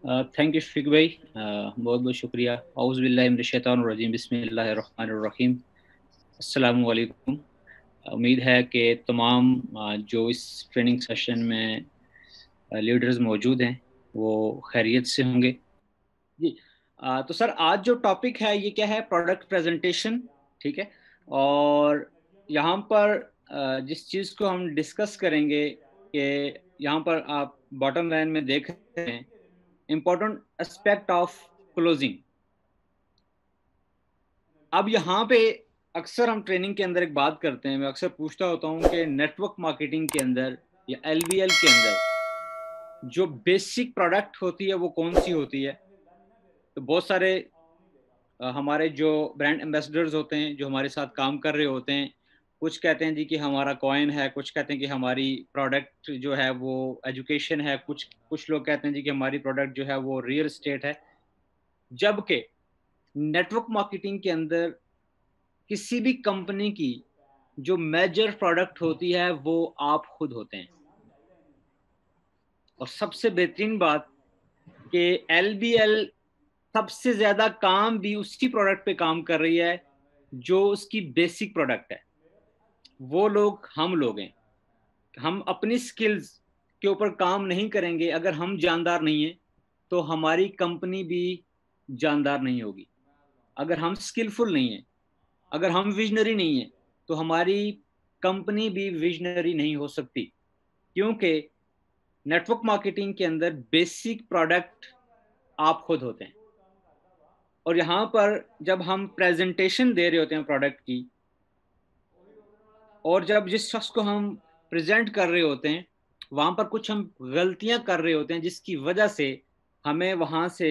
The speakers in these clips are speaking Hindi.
थैंक यू शफीक भाई। बहुत बहुत शुक्रिया। औज़ु बिल्लाहि मिनश शैतानिर रजीम, बिस्मिल्लाहिर रहमानिर रहीम। अस्सलामु अलैकुम। उम्मीद है कि तमाम जो इस ट्रेनिंग सेशन में लीडर्स मौजूद हैं वो खैरियत से होंगे जी। तो सर, आज जो टॉपिक है ये क्या है? Product presentation. ठीक है। और यहाँ पर जिस चीज़ को हम डिस्कस करेंगे कि यहाँ पर आप बॉटम लाइन में देख रहे हैं, इम्पोर्टेंट एस्पेक्ट ऑफ क्लोजिंग। अब यहाँ पे अक्सर हम ट्रेनिंग के अंदर एक बात करते हैं, मैं अक्सर पूछता होता हूँ कि नेटवर्क मार्केटिंग के अंदर या एलवीएल के अंदर जो बेसिक प्रोडक्ट होती है वो कौन सी होती है? तो बहुत सारे हमारे जो ब्रांड एम्बेसडर्स होते हैं जो हमारे साथ काम कर रहे होते हैं, कुछ कहते हैं जी कि हमारा कॉइन है, कुछ कहते हैं कि हमारी प्रोडक्ट जो है वो एजुकेशन है, कुछ कुछ लोग कहते हैं जी कि हमारी प्रोडक्ट जो है वो रियल एस्टेट है। जबकि नेटवर्क मार्केटिंग के अंदर किसी भी कंपनी की जो मेजर प्रोडक्ट होती है वो आप खुद होते हैं। और सबसे बेहतरीन बात कि एलबीएल सबसे ज्यादा काम भी उसी प्रोडक्ट पे काम कर रही है जो उसकी बेसिक प्रोडक्ट है। वो लोग हम लोग हैं। हम अपनी स्किल्स के ऊपर काम नहीं करेंगे, अगर हम जानदार नहीं हैं तो हमारी कंपनी भी जानदार नहीं होगी। अगर हम स्किलफुल नहीं हैं, अगर हम विजनरी नहीं हैं, तो हमारी कंपनी भी विजनरी नहीं हो सकती। क्योंकि नेटवर्क मार्केटिंग के अंदर बेसिक प्रोडक्ट आप खुद होते हैं। और यहाँ पर जब हम प्रेजेंटेशन दे रहे होते हैं प्रोडक्ट की, और जब जिस शख्स को हम प्रेजेंट कर रहे होते हैं वहां पर कुछ हम गलतियां कर रहे होते हैं जिसकी वजह से हमें वहां से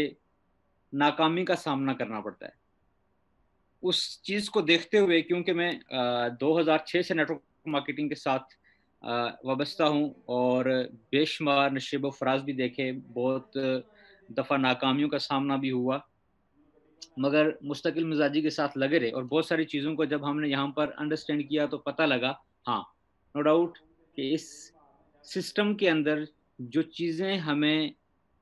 नाकामी का सामना करना पड़ता है। उस चीज को देखते हुए, क्योंकि मैं 2006 से नेटवर्क मार्केटिंग के साथ वाबस्ता हूँ और बेशुमार नशेब फराज भी देखे, बहुत दफ़ा नाकामियों का सामना भी हुआ, मगर मुस्तकिल मिजाजी के साथ लगे रहे। और बहुत सारी चीज़ों को जब हमने यहाँ पर अंडरस्टैंड किया तो पता लगा, हाँ, नो डाउट कि इस सिस्टम के अंदर जो चीज़ें हमें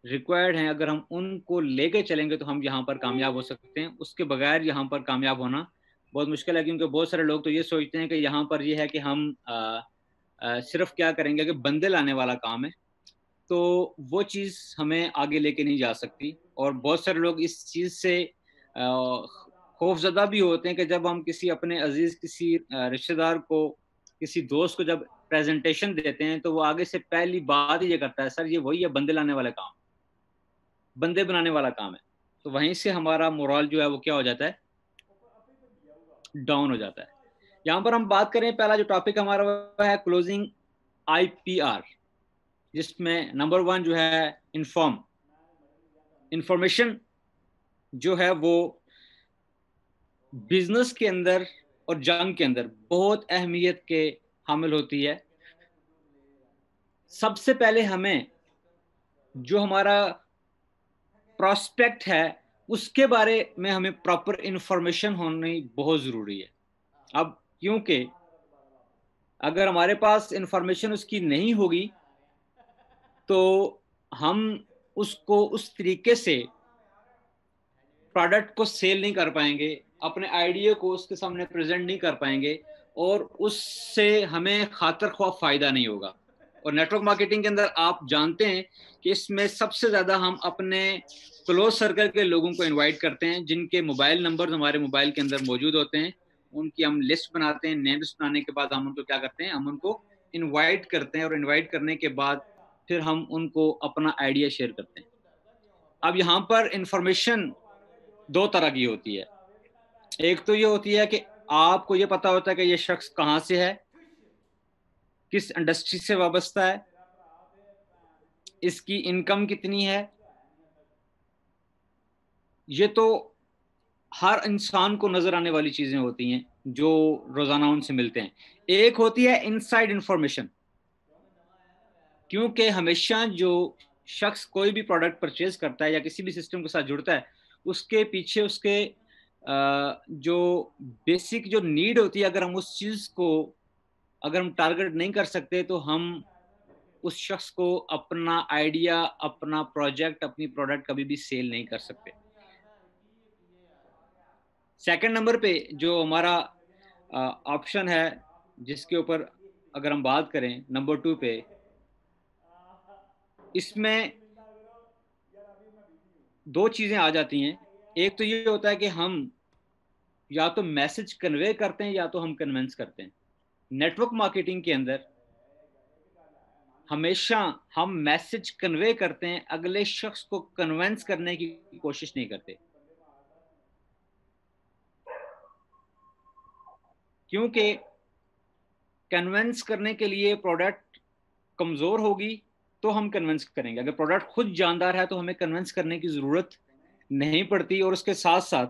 रिक्वायर्ड हैं, अगर हम उनको लेके चलेंगे तो हम यहाँ पर कामयाब हो सकते हैं। उसके बगैर यहाँ पर कामयाब होना बहुत मुश्किल है, क्योंकि बहुत सारे लोग तो ये सोचते हैं कि यहाँ पर ये है कि हम सिर्फ क्या करेंगे कि बंदे लाने वाला काम है, तो वो चीज़ हमें आगे लेके नहीं जा सकती। और बहुत सारे लोग इस चीज़ से खौफजदा भी होते हैं कि जब हम किसी अपने अजीज, किसी रिश्तेदार को, किसी दोस्त को जब प्रेजेंटेशन देते हैं तो वो आगे से पहली बात ही ये करता है, सर ये वही है, बंदे लाने वाला काम, बंदे बनाने वाला काम है। तो वहीं से हमारा मोरल जो है वो क्या हो जाता है? डाउन हो जाता है। यहाँ पर हम बात करें, पहला जो टॉपिक हमारा वो है क्लोजिंग आईपीआर, जिसमें नंबर वन जो है इन्फॉर्म। इंफॉर्मेशन जो है वो बिजनेस के अंदर और जंग के अंदर बहुत अहमियत के हामिल होती है। सबसे पहले हमें जो हमारा प्रोस्पेक्ट है उसके बारे में हमें प्रॉपर इंफॉर्मेशन होनी बहुत ज़रूरी है। अब क्योंकि अगर हमारे पास इंफॉर्मेशन उसकी नहीं होगी तो हम उसको उस तरीके से प्रोडक्ट को सेल नहीं कर पाएंगे, अपने आइडिया को उसके सामने प्रेजेंट नहीं कर पाएंगे, और उससे हमें खातर ख्वाह फायदा नहीं होगा। और नेटवर्क मार्केटिंग के अंदर आप जानते हैं कि इसमें सबसे ज़्यादा हम अपने क्लोज सर्कल के लोगों को इनवाइट करते हैं, जिनके मोबाइल नंबर हमारे मोबाइल के अंदर मौजूद होते हैं। उनकी हम लिस्ट बनाते हैं। नेम्स बनाने के बाद हम उनको क्या करते हैं, हम उनको इनवाइट करते हैं, और इनवाइट करने के बाद फिर हम उनको अपना आइडिया शेयर करते हैं। अब यहाँ पर इंफॉर्मेशन दो तरह की होती है। एक तो ये होती है कि आपको ये पता होता है कि ये शख्स कहाँ से है, किस इंडस्ट्री से वाबस्ता है, इसकी इनकम कितनी है। ये तो हर इंसान को नजर आने वाली चीजें होती हैं जो रोजाना उनसे मिलते हैं। एक होती है इनसाइड इंफॉर्मेशन, क्योंकि हमेशा जो शख्स कोई भी प्रोडक्ट परचेज करता है या किसी भी सिस्टम के साथ जुड़ता है, उसके पीछे उसके जो बेसिक जो नीड होती है, अगर हम उस चीज को, अगर हम टारगेट नहीं कर सकते तो हम उस शख्स को अपना आइडिया, अपना प्रोजेक्ट, अपनी प्रोडक्ट कभी भी सेल नहीं कर सकते। सेकंड नंबर पे जो हमारा ऑप्शन है, जिसके ऊपर अगर हम बात करें नंबर 2 पे, इसमें दो चीजें आ जाती हैं। एक तो ये होता है कि हम या तो मैसेज कन्वे करते हैं या तो हम कन्विंस करते हैं। नेटवर्क मार्केटिंग के अंदर हमेशा हम मैसेज कन्वे करते हैं, अगले शख्स को कन्विंस करने की कोशिश नहीं करते, क्योंकि कन्विंस करने के लिए प्रोडक्ट कमजोर होगी तो हम कन्विंस करेंगे। अगर प्रोडक्ट खुद जानदार है तो हमें कन्विंस करने की जरूरत नहीं पड़ती। और उसके साथ साथ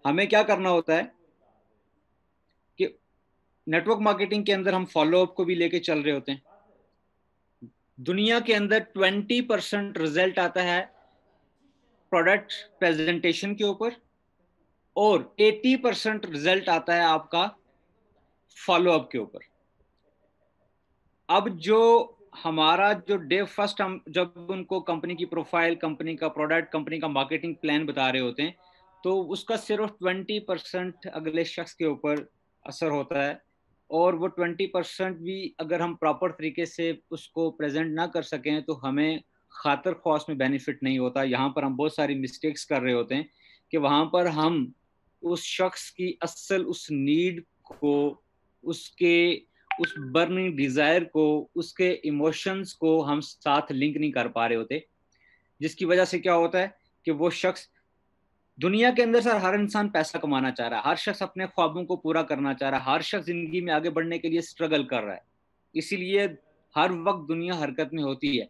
हमें क्या करना होता है कि नेटवर्क मार्केटिंग के अंदर हम फॉलोअप को भी लेके चल रहे होते हैं। दुनिया के अंदर 20% रिजल्ट आता है प्रोडक्ट प्रेजेंटेशन के ऊपर, और 80% रिजल्ट आता है आपका फॉलोअप के ऊपर। अब जो हमारा जो डे फर्स्ट हम जब उनको कंपनी की प्रोफाइल, कंपनी का प्रोडक्ट, कंपनी का मार्केटिंग प्लान बता रहे होते हैं, तो उसका सिर्फ 20% अगले शख्स के ऊपर असर होता है। और वो 20% भी अगर हम प्रॉपर तरीके से उसको प्रेजेंट ना कर सकें तो हमें खातर ख्वास में बेनिफिट नहीं होता। यहाँ पर हम बहुत सारी मिस्टेक्स कर रहे होते हैं कि वहाँ पर हम उस शख्स की असल उस नीड को, उसके उस बर्निंग डिजायर को, उसके इमोशंस को हम साथ लिंक नहीं कर पा रहे होते, जिसकी वजह से क्या होता है कि वो शख्स, दुनिया के अंदर सर हर इंसान पैसा कमाना चाह रहा है, हर शख्स अपने ख्वाबों को पूरा करना चाह रहा है, हर शख्स जिंदगी में आगे बढ़ने के लिए स्ट्रगल कर रहा है, इसीलिए हर वक्त दुनिया हरकत में होती है।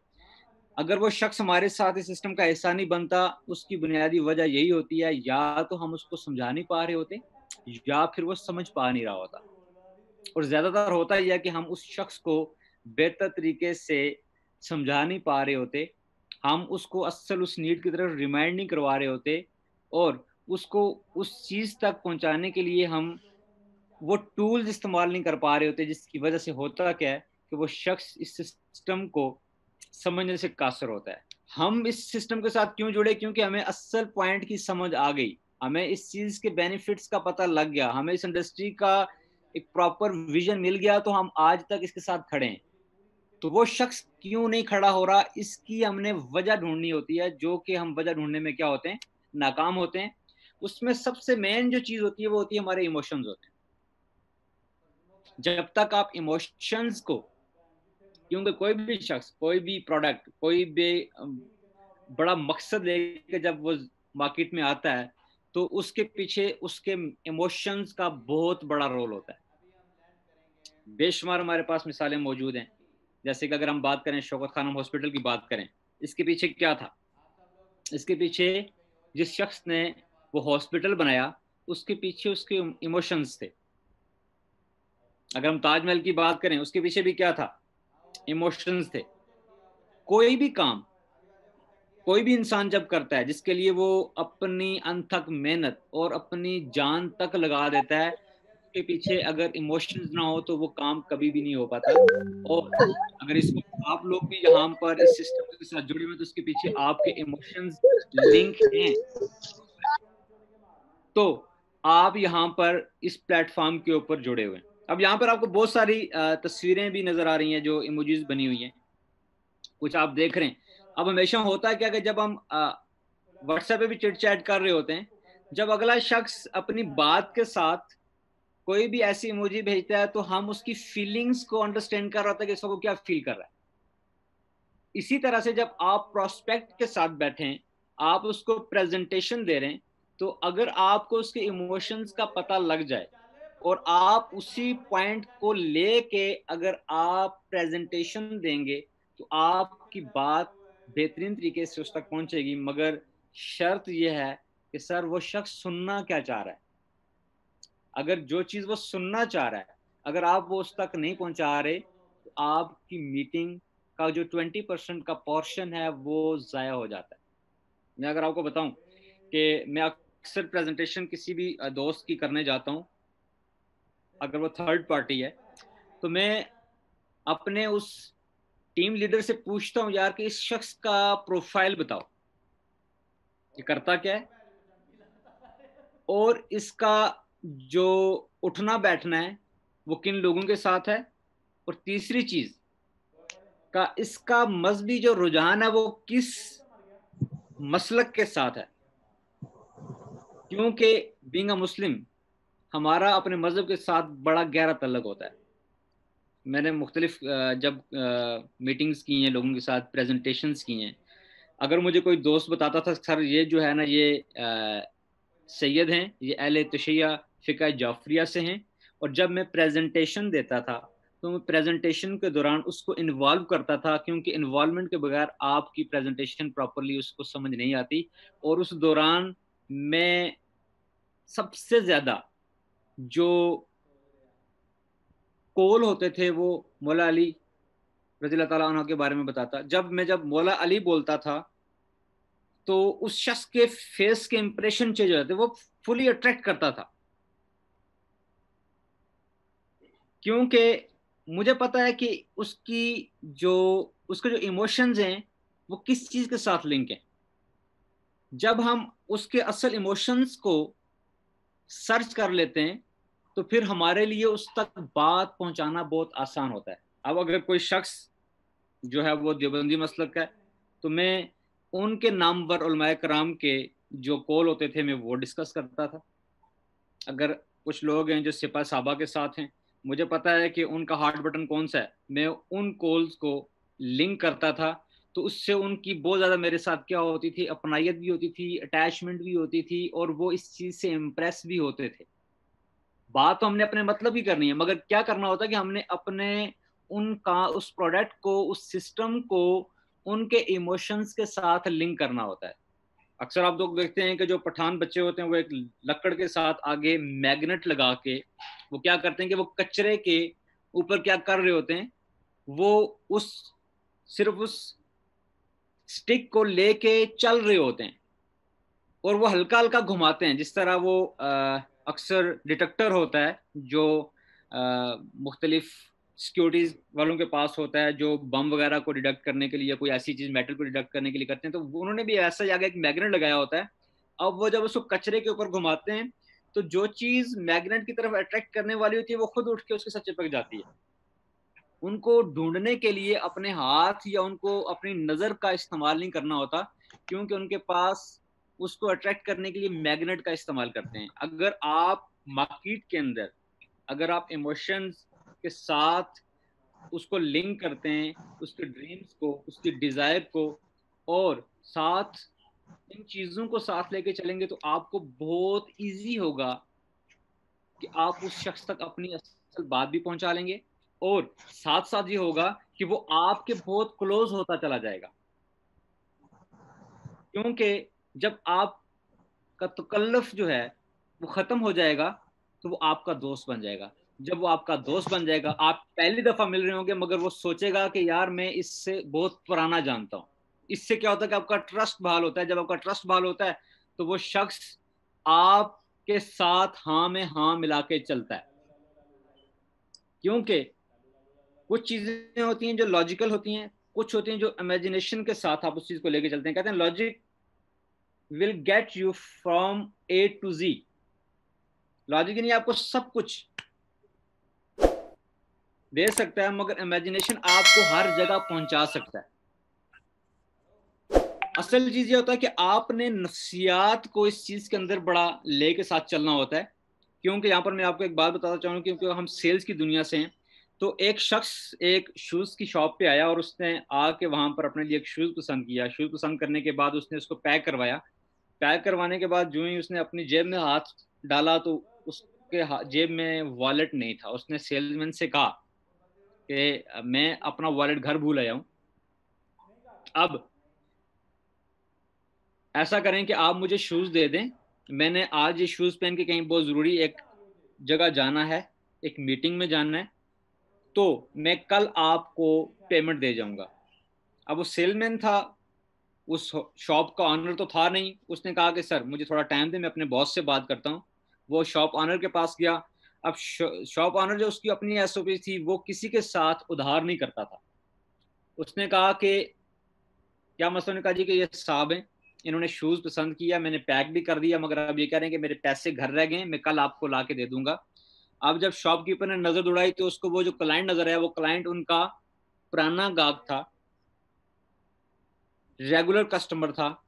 अगर वो शख्स हमारे साथ इस सिस्टम का हिस्सा नहीं बनता, उसकी बुनियादी वजह यही होती है, या तो हम उसको समझा नहीं पा रहे होते या फिर वो समझ पा नहीं रहा होता। और ज्यादातर होता ही है कि हम उस शख्स को बेहतर तरीके से समझा नहीं पा रहे होते, हम उसको असल उस नीड की तरफ रिमाइंड नहीं करवा रहे होते, और उसको उस चीज तक पहुंचाने के लिए हम वो टूल्स इस्तेमाल नहीं कर पा रहे होते, जिसकी वजह से होता क्या है कि वो शख्स इस सिस्टम को समझने से कासर होता है। हम इस सिस्टम के साथ क्यों जुड़े? क्योंकि हमें असल पॉइंट की समझ आ गई, हमें इस चीज के बेनिफिट्स का पता लग गया, हमें इस इंडस्ट्री का एक प्रॉपर विजन मिल गया, तो हम आज तक इसके साथ खड़े हैं। तो वो शख्स क्यों नहीं खड़ा हो रहा, इसकी हमने वजह ढूंढनी होती है, जो कि हम वजह ढूंढने में क्या होते हैं, नाकाम होते हैं। उसमें सबसे मेन जो चीज होती है वो होती है हमारे इमोशंस होते हैं। जब तक आप इमोशंस को, क्योंकि कोई भी शख्स, कोई भी प्रोडक्ट, कोई भी बड़ा मकसद लेके जब वो मार्केट में आता है, तो उसके पीछे उसके इमोशंस का बहुत बड़ा रोल होता है। बेशुमार हमारे पास मिसालें मौजूद हैं। जैसे कि अगर हम बात करें शौकत खानम हॉस्पिटल की बात करें, इसके पीछे क्या था? इसके पीछे जिस शख्स ने वो हॉस्पिटल बनाया, उसके पीछे उसके इमोशंस थे। अगर हम ताजमहल की बात करें, उसके पीछे भी क्या था? इमोशंस थे। कोई भी काम कोई भी इंसान जब करता है, जिसके लिए वो अपनी अनथक मेहनत और अपनी जान तक लगा देता है, उसके पीछे अगर इमोशंस ना हो तो वो काम कभी भी नहीं हो पाता। और अगर इस वक्त आप लोग भी यहाँ पर इस सिस्टम के साथ जुड़े हुए तो उसके पीछे आपके इमोशंस लिंक हैं, तो आप यहाँ पर इस प्लेटफॉर्म के ऊपर जुड़े हुए हैं। अब यहाँ पर आपको बहुत सारी तस्वीरें भी नजर आ रही हैं जो इमोजीज बनी हुई हैं, कुछ आप देख रहे हैं। अब हमेशा होता है क्या कि जब हम व्हाट्सएप पे भी चिट चैट कर रहे होते हैं, जब अगला शख्स अपनी बात के साथ कोई भी ऐसी इमोजी भेजता है तो हम उसकी फीलिंग्स को अंडरस्टैंड कर रहा था कि इसको क्या फील कर रहा है। इसी तरह से जब आप प्रोस्पेक्ट के साथ बैठे हैं, आप उसको प्रेजेंटेशन दे रहे हैं, तो अगर आपको उसके इमोशंस का पता लग जाए और आप उसी पॉइंट को लेके अगर आप प्रेजेंटेशन देंगे, तो आपकी बात बेहतरीन तरीके से उस तक पहुंचेगी। मगर शर्त यह है कि सर वो शख्स सुनना क्या चाह रहा है। अगर जो चीज वो सुनना चाह रहा है, अगर आप वो उस तक नहीं पहुंचा रहे, तो आपकी मीटिंग का जो 20% का पोर्शन है वो जाया हो जाता है। मैं अगर आपको बताऊं कि मैं अक्सर प्रेजेंटेशन किसी भी दोस्त की करने जाता हूं, अगर वो थर्ड पार्टी है, तो मैं अपने उस टीम लीडर से पूछता हूँ यार कि इस शख्स का प्रोफाइल बताओ, ये करता क्या है और इसका जो उठना बैठना है वो किन लोगों के साथ है, और तीसरी चीज का इसका मजहबी जो रुझान है वो किस मसलक के साथ है। क्योंकि बीइंग अ मुस्लिम हमारा अपने मजहब के साथ बड़ा गहरा तल्लक होता है। मैंने मुख्तलिफ जब मीटिंग्स की हैं लोगों के साथ, प्रेजेंटेशंस की हैं, अगर मुझे कोई दोस्त बताता था सर ये जो है ना ये सैयद हैं, ये अहले तशय्या फ़िक़्ह जाफरिया से हैं, और जब मैं प्रेजेंटेशन देता था तो मैं प्रेजेंटेशन के दौरान उसको इन्वॉल्व करता था, क्योंकि इन्वॉल्वमेंट के बगैर आपकी प्रेजेंटेशन प्रॉपरली उसको समझ नहीं आती। और उस दौरान मैं सबसे ज़्यादा जो कोल होते थे वो मौला अली रज़ी ताला अन्हु के बारे में बताता। जब मौला अली बोलता था तो उस शख्स के फेस के इंप्रेशन चेंज हो जाते, वो फुली अट्रैक्ट करता था, क्योंकि मुझे पता है कि उसके जो इमोशंस हैं वो किस चीज के साथ लिंक है। जब हम उसके असल इमोशंस को सर्च कर लेते हैं तो फिर हमारे लिए उस तक बात पहुंचाना बहुत आसान होता है। अब अगर कोई शख्स जो है वो देवबंदी मसलक का है तो मैं उनके नामवर उलमाए कराम के जो कॉल होते थे मैं वो डिस्कस करता था। अगर कुछ लोग हैं जो सिपा साहबा के साथ हैं, मुझे पता है कि उनका हार्ट बटन कौन सा है, मैं उन कॉल्स को लिंक करता था। तो उससे उनकी बहुत ज़्यादा मेरे साथ क्या होती थी, अपनायत भी होती थी, अटैचमेंट भी होती थी, और वो इस चीज़ से इम्प्रेस भी होते थे। बात तो हमने अपने मतलब की करनी है, मगर क्या करना होता है कि हमने अपने उनका उस प्रोडक्ट को, उस सिस्टम को उनके इमोशंस के साथ लिंक करना होता है। अक्सर आप लोग देखते हैं कि जो पठान बच्चे होते हैं वो एक लकड़ के साथ आगे मैग्नेट लगा के वो क्या करते हैं कि वो कचरे के ऊपर क्या कर रहे होते हैं, वो उस सिर्फ उस स्टिक को लेके चल रहे होते हैं और वो हल्का हल्का घुमाते हैं, जिस तरह वो अक्सर डिटेक्टर होता है जो मुख्तलिफ सिक्योरिटीज वालों के पास होता है, जो बम वगैरह को डिटेक्ट करने के लिए, कोई ऐसी चीज मेटल को डिटेक्ट करने के लिए करते हैं, तो उन्होंने भी ऐसा ही आगे एक मैग्नेट लगाया होता है। अब वो जब उसको कचरे के ऊपर घुमाते हैं तो जो चीज मैग्नेट की तरफ अट्रैक्ट करने वाली होती है वो खुद उठ के उसके साथ चिपक जाती है। उनको ढूंढने के लिए अपने हाथ या उनको अपनी नजर का इस्तेमाल नहीं करना होता, क्योंकि उनके पास उसको अट्रैक्ट करने के लिए मैग्नेट का इस्तेमाल करते हैं। अगर आप मार्केट के अंदर अगर आप इमोशंस के साथ उसको लिंक करते हैं, उसके ड्रीम्स को, उसकी डिजायर को, और साथ इन चीजों को साथ लेके चलेंगे तो आपको बहुत इजी होगा कि आप उस शख्स तक अपनी असल बात भी पहुंचा लेंगे, और साथ साथ ये होगा कि वो आपके बहुत क्लोज होता चला जाएगा। क्योंकि जब आपका तकल्लुफ जो है वो खत्म हो जाएगा तो वो आपका दोस्त बन जाएगा। जब वो आपका दोस्त बन जाएगा, आप पहली दफा मिल रहे होंगे मगर वो सोचेगा कि यार मैं इससे बहुत पुराना जानता हूँ। इससे क्या होता है कि आपका ट्रस्ट बहाल होता है। जब आपका ट्रस्ट बहाल होता है तो वो शख्स आपके साथ हाँ में हाँ मिला के चलता है, क्योंकि कुछ चीजें होती हैं जो लॉजिकल होती हैं, कुछ होती हैं जो इमेजिनेशन के साथ आप उस चीज को लेके चलते हैं। कहते हैं logic will get you from A to Z. Logic नहीं आपको सब कुछ दे सकता है, मगर इमेजिनेशन आपको हर जगह पहुंचा सकता है। असल चीज ये होता है कि आपने नफ्सियात को इस चीज के अंदर बड़ा लेके साथ चलना होता है। क्योंकि यहाँ पर मैं आपको एक बात बताना चाहूँगा, क्योंकि हम सेल्स की दुनिया से हैं। तो एक शख्स एक शूज़ की शॉप पे आया और उसने आके वहां पर अपने लिए एक शूज़ पसंद किया। शूज़ पसंद करने के बाद उसने उसको पैक करवाया। पैक करवाने के बाद जो ही उसने अपनी जेब में हाथ डाला तो उसके जेब में वॉलेट नहीं था। उसने सेल्समैन से कहा कि मैं अपना वॉलेट घर भूल आया हूँ, अब ऐसा करें कि आप मुझे शूज़ दे दें, मैंने आज ये शूज़ पहन के कहीं बहुत ज़रूरी एक जगह जाना है, एक मीटिंग में जाना है, तो मैं कल आपको पेमेंट दे जाऊंगा। अब वो सेलमैन था, उस शॉप का ऑनर तो था नहीं। उसने कहा कि सर मुझे थोड़ा टाइम दे, मैं अपने बॉस से बात करता हूँ। वो शॉप ऑनर के पास गया। अब शॉप ऑनर जो उसकी अपनी एसओपी थी, वो किसी के साथ उधार नहीं करता था। उसने कहा कि क्या मसला, ने कहा जी कि ये साहब हैं, इन्होंने शूज़ पसंद किया, मैंने पैक भी कर दिया, मगर अब ये कह रहे हैं कि मेरे पैसे घर रह गए, मैं कल आपको ला के दे दूंगा। अब जब शॉपकीपर ने नज़र दौड़ाई तो उसको वो जो क्लाइंट नजर आया, वो क्लाइंट उनका पुराना गाहक था, रेगुलर कस्टमर था,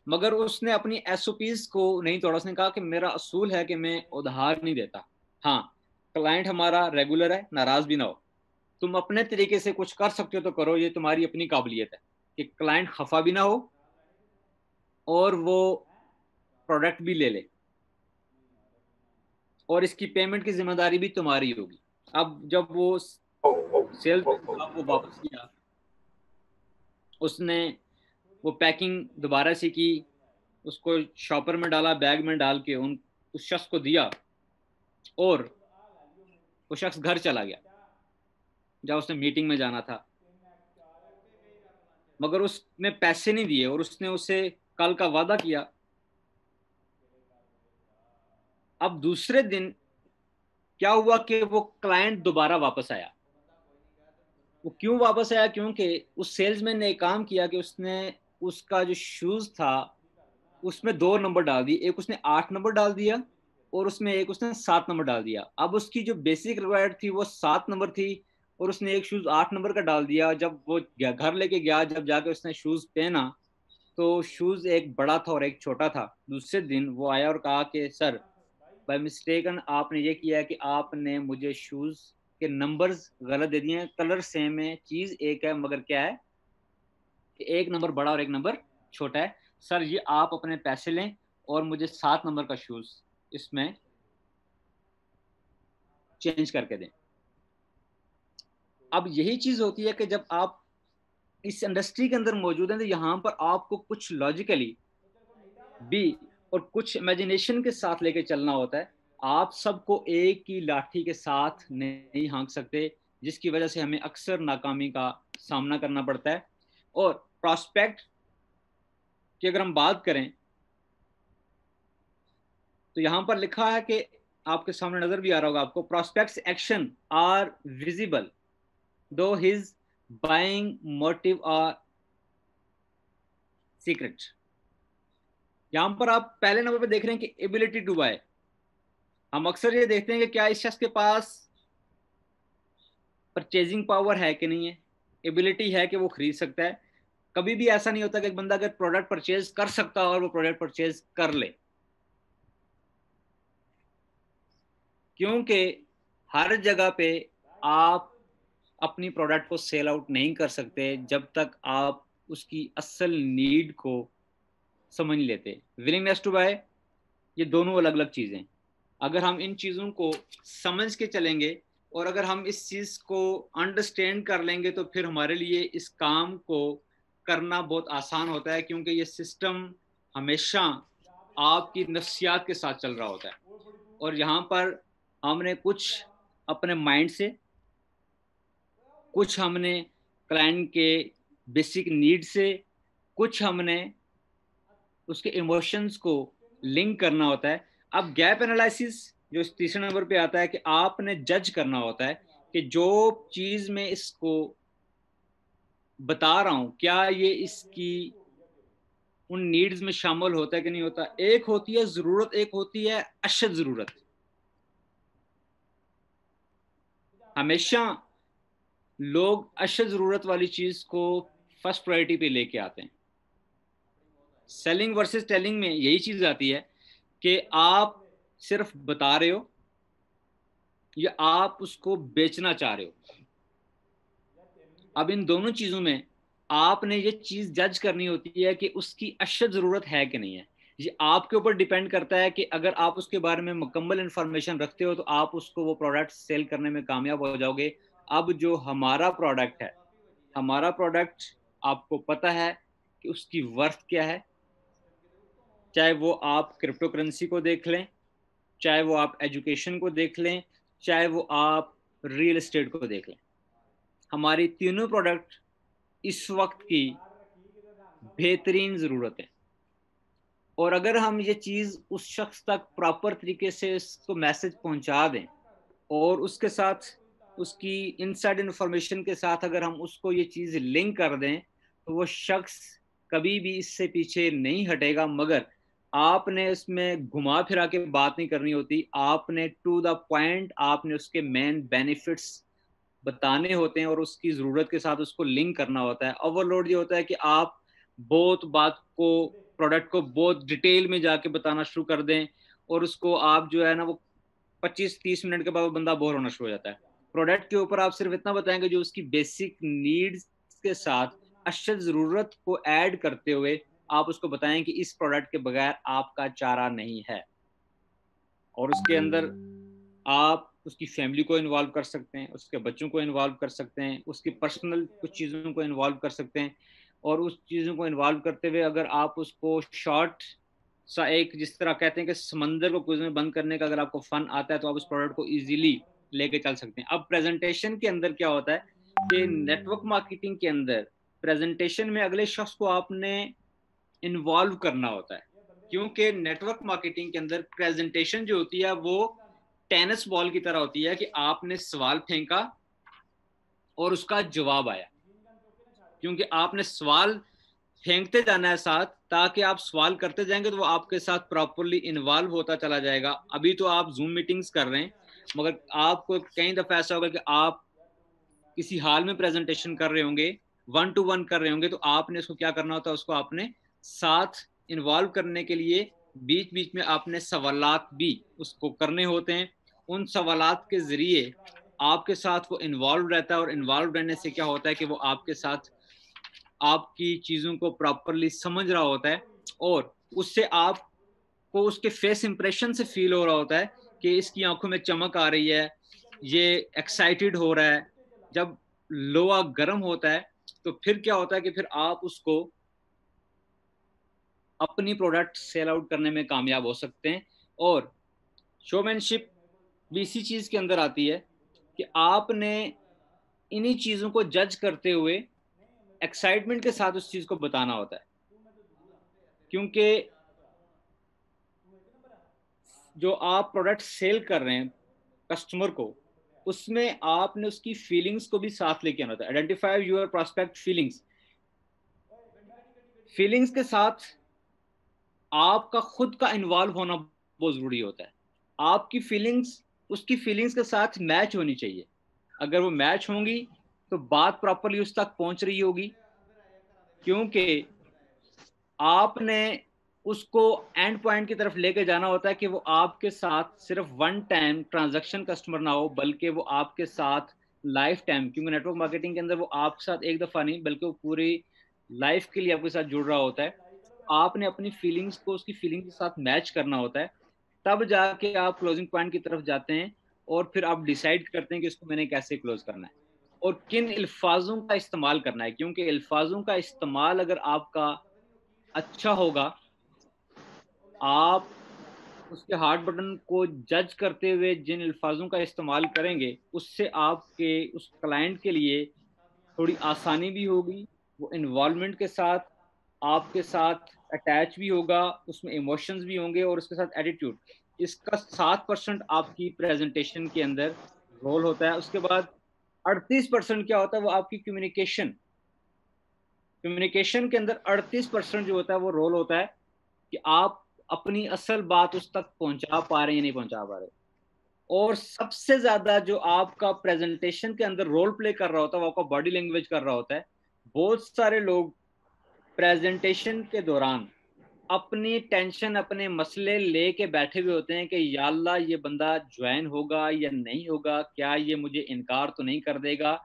मगर उसने अपनी एसओपीज को नहीं तोड़ा। उसने कहा कि मेरा असूल है कि मैं उधार नहीं देता। हाँ, क्लाइंट हमारा रेगुलर है, नाराज भी ना हो, तुम अपने तरीके से कुछ कर सकते हो तो करो, ये तुम्हारी अपनी काबिलियत है कि क्लाइंट खफा भी ना हो और वो प्रोडक्ट भी ले ले, और इसकी पेमेंट की जिम्मेदारी भी तुम्हारी होगी। अब जब वो सेल्स वो वापस किया, उसने वो पैकिंग दोबारा से की, उसको शॉपर में डाला, बैग में डाल के उन उस शख्स को दिया, और वो शख्स घर चला गया जब उसने मीटिंग में जाना था। मगर उसने पैसे नहीं दिए और उसने उसे कल का वादा किया। अब दूसरे दिन क्या हुआ कि वो क्लाइंट दोबारा वापस आया। वो क्यों वापस आया? क्योंकि उस सेल्समैन ने एक काम किया कि उसने उसका जो शूज था उसमें दो नंबर डाल दिए, एक उसने 8 नंबर डाल दिया और उसमें एक उसने 7 नंबर डाल दिया। अब उसकी जो बेसिक रिक्वायर्ड थी वो 7 नंबर थी और उसने एक शूज 8 नंबर का डाल दिया। जब वो घर लेके गया, जब जाके उसने शूज पहना तो शूज एक बड़ा था और एक छोटा था। दूसरे दिन वो आया और कहा कि सर, बाय मिस्टेकन आपने ये किया है कि आपने मुझे शूज के नंबर्स गलत दे दिए हैं, कलर सेम है, चीज एक है, मगर क्या है कि एक नंबर बड़ा और एक नंबर छोटा है। सर ये आप अपने पैसे लें और मुझे 7 नंबर का शूज इसमें चेंज करके दें। अब यही चीज होती है कि जब आप इस इंडस्ट्री के अंदर मौजूद हैं तो यहाँ पर आपको कुछ लॉजिकली भी और कुछ इमेजिनेशन के साथ लेके चलना होता है। आप सबको एक ही लाठी के साथ नहीं हाँक सकते, जिसकी वजह से हमें अक्सर नाकामी का सामना करना पड़ता है। और प्रॉस्पेक्ट की अगर हम बात करें तो यहां पर लिखा है कि आपके सामने नजर भी आ रहा होगा आपको, prospects action are visible though his buying motive are secret. यहां पर आप पहले नंबर पे देख रहे हैं कि एबिलिटी टू बाय। हम अक्सर ये देखते हैं कि क्या इस शख्स के पास परचेजिंग पावर है कि नहीं है, एबिलिटी है कि वो खरीद सकता है। कभी भी ऐसा नहीं होता कि एक बंदा अगर प्रोडक्ट परचेज कर सकता है और वो प्रोडक्ट परचेज कर ले, क्योंकि हर जगह पे आप अपनी प्रोडक्ट को सेल आउट नहीं कर सकते जब तक आप उसकी असल नीड को समझ लेते। विलिंगनेस टू बाय, ये दोनों अलग अलग चीजें। अगर हम इन चीजों को समझ के चलेंगे और अगर हम इस चीज को अंडरस्टैंड कर लेंगे तो फिर हमारे लिए इस काम को करना बहुत आसान होता है, क्योंकि ये सिस्टम हमेशा आपकी नफ्सियात के साथ चल रहा होता है। और यहाँ पर हमने कुछ अपने माइंड से, कुछ हमने क्लाइंट के बेसिक नीड से, कुछ हमने उसके इमोशंस को लिंक करना होता है। अब गैप एनालिसिस जो इस तीसरे नंबर पे आता है कि आपने जज करना होता है कि जो चीज मैं इसको बता रहा हूं क्या ये इसकी उन नीड्स में शामिल होता है कि नहीं होता। एक होती है जरूरत, एक होती है अशद जरूरत। हमेशा लोग अशद जरूरत वाली चीज को फर्स्ट प्रायोरिटी पे लेके आते हैं। सेलिंग वर्सेस टेलिंग में यही चीज आती है कि आप सिर्फ बता रहे हो या आप उसको बेचना चाह रहे हो। अब इन दोनों चीजों में आपने ये चीज जज करनी होती है कि उसकी अशद जरूरत है कि नहीं है। ये आपके ऊपर डिपेंड करता है कि अगर आप उसके बारे में मुकम्मल इंफॉर्मेशन रखते हो तो आप उसको वो प्रोडक्ट सेल करने में कामयाब हो जाओगे। अब जो हमारा प्रोडक्ट है, हमारा प्रोडक्ट आपको पता है कि उसकी वर्थ क्या है, चाहे वो आप क्रिप्टो करेंसी को देख लें, चाहे वो आप एजुकेशन को देख लें, चाहे वो आप रियल एस्टेट को देख लें। हमारी तीनों प्रोडक्ट इस वक्त की बेहतरीन ज़रूरत है। और अगर हम ये चीज़ उस शख्स तक प्रॉपर तरीके से उसको मैसेज पहुंचा दें और उसके साथ उसकी इनसाइड इंफॉर्मेशन के साथ अगर हम उसको ये चीज़ लिंक कर दें तो वो शख्स कभी भी इससे पीछे नहीं हटेगा। मगर आपने इसमें घुमा फिरा के बात नहीं करनी होती, आपने टू द पॉइंट, आपने उसके मेन बेनिफिट्स बताने होते हैं और उसकी ज़रूरत के साथ उसको लिंक करना होता है। ओवरलोड ये होता है कि आप बहुत बात को, प्रोडक्ट को बहुत डिटेल में जाके बताना शुरू कर दें और उसको आप जो है ना वो 25-30 मिनट के बाद वो बंदा बोर होना शुरू हो जाता है। प्रोडक्ट के ऊपर आप सिर्फ इतना बताएंगे जो उसकी बेसिक नीड्स के साथ अशद ज़रूरत को ऐड करते हुए आप उसको बताएं कि इस प्रोडक्ट के बगैर आपका चारा नहीं है। और उसके अंदर आप उसकी फैमिली को इन्वॉल्व कर सकते हैं, उसके बच्चों को इन्वॉल्व कर सकते हैं, उसकी पर्सनल कुछ चीज़ों को इन्वॉल्व कर सकते हैं। और उस चीज़ों को इन्वॉल्व करते हुए अगर आप उसको शॉर्ट सा एक, जिस तरह कहते हैं कि समंदर को कुएं में बंद करने का अगर आपको फन आता है तो आप उस प्रोडक्ट को इजीली लेके चल सकते हैं। अब प्रेजेंटेशन के अंदर क्या होता है कि नेटवर्क मार्केटिंग के अंदर प्रेजेंटेशन में अगले शख्स को आपने इन्वॉल्व करना होता है, क्योंकि नेटवर्क मार्केटिंग के अंदर प्रेजेंटेशन जो होती है वो टेनिस बॉल की तरह होती है कि आपने सवाल फेंका और उसका जवाब आया। क्योंकि आपने सवाल फेंकते जाना है साथ, ताकि आप सवाल करते जाएंगे तो वो आपके साथ प्रॉपरली इन्वॉल्व होता चला जाएगा। अभी तो आप जूम मीटिंग्स कर रहे हैं, मगर आपको कई दफ़ा ऐसा होगा कि आप किसी हाल में प्रेजेंटेशन कर रहे होंगे, 1-to-1 कर रहे होंगे, तो आपने उसको क्या करना होता है, उसको आपने साथ इन्वॉल्व करने के लिए बीच बीच में आपने सवालात भी उसको करने होते हैं। उन सवालात के ज़रिए आपके साथ वो इन्वॉल्व रहता है और इन्वॉल्व रहने से क्या होता है कि वो आपके साथ आपकी चीज़ों को प्रॉपरली समझ रहा होता है और उससे आपको उसके फेस इंप्रेशन से फील हो रहा होता है कि इसकी आंखों में चमक आ रही है, ये एक्साइटेड हो रहा है। जब लोहा गर्म होता है तो फिर क्या होता है कि फिर आप उसको अपनी प्रोडक्ट सेल आउट करने में कामयाब हो सकते हैं। और शोमैनशिप भी इसी चीज़ के अंदर आती है कि आपने इन्हीं चीज़ों को जज करते हुए एक्साइटमेंट के साथ उस चीज़ को बताना होता है। क्योंकि जो आप प्रोडक्ट सेल कर रहे हैं कस्टमर को, उसमें आपने उसकी फीलिंग्स को भी साथ लेके आना होता है। Identify your prospect feelings. Feelings के साथ आपका खुद का इन्वॉल्व होना बहुत ज़रूरी होता है। आपकी फीलिंग्स उसकी फीलिंग्स के साथ मैच होनी चाहिए। अगर वो मैच होंगी तो बात प्रॉपरली उस तक पहुंच रही होगी, क्योंकि आपने उसको एंड पॉइंट की तरफ लेके जाना होता है कि वो आपके साथ सिर्फ वन टाइम ट्रांजैक्शन कस्टमर ना हो, बल्कि वो आपके साथ लाइफ टाइम, क्योंकि नेटवर्क मार्केटिंग के अंदर वो आपके साथ एक दफ़ा नहीं बल्कि वो पूरी लाइफ के लिए आपके साथ जुड़ रहा होता है। आपने अपनी फीलिंग्स को उसकी फीलिंग के साथ मैच करना होता है, तब जाके आप क्लोजिंग पॉइंट की तरफ जाते हैं और फिर आप डिसाइड करते हैं कि इसको मैंने कैसे क्लोज करना है और किन अल्फाजों का इस्तेमाल करना है। क्योंकि अल्फाजों का इस्तेमाल अगर आपका अच्छा होगा, आप उसके हार्ट बटन को जज करते हुए जिन अल्फाजों का इस्तेमाल करेंगे, उससे आपके उस क्लाइंट के लिए थोड़ी आसानी भी होगी। वो इन्वॉल्वमेंट के साथ आपके साथ अटैच भी होगा, उसमें इमोशंस भी होंगे और उसके साथ एटीट्यूड। इसका 7% आपकी प्रेजेंटेशन के अंदर रोल होता है। उसके बाद 38% क्या होता है, वो आपकी कम्युनिकेशन। कम्युनिकेशन के अंदर 38% जो होता है वो रोल होता है कि आप अपनी असल बात उस तक पहुंचा पा रहे हैं या नहीं पहुंचा पा रहे। और सबसे ज्यादा जो आपका प्रेजेंटेशन के अंदर रोल प्ले कर रहा होता है वो आपका बॉडी लैंग्वेज कर रहा होता है। बहुत सारे लोग प्रेजेंटेशन के दौरान अपनी टेंशन, अपने मसले लेके बैठे हुए होते हैं कि या अल्लाह ये बंदा ज्वाइन होगा या नहीं होगा, क्या ये मुझे इनकार तो नहीं कर देगा।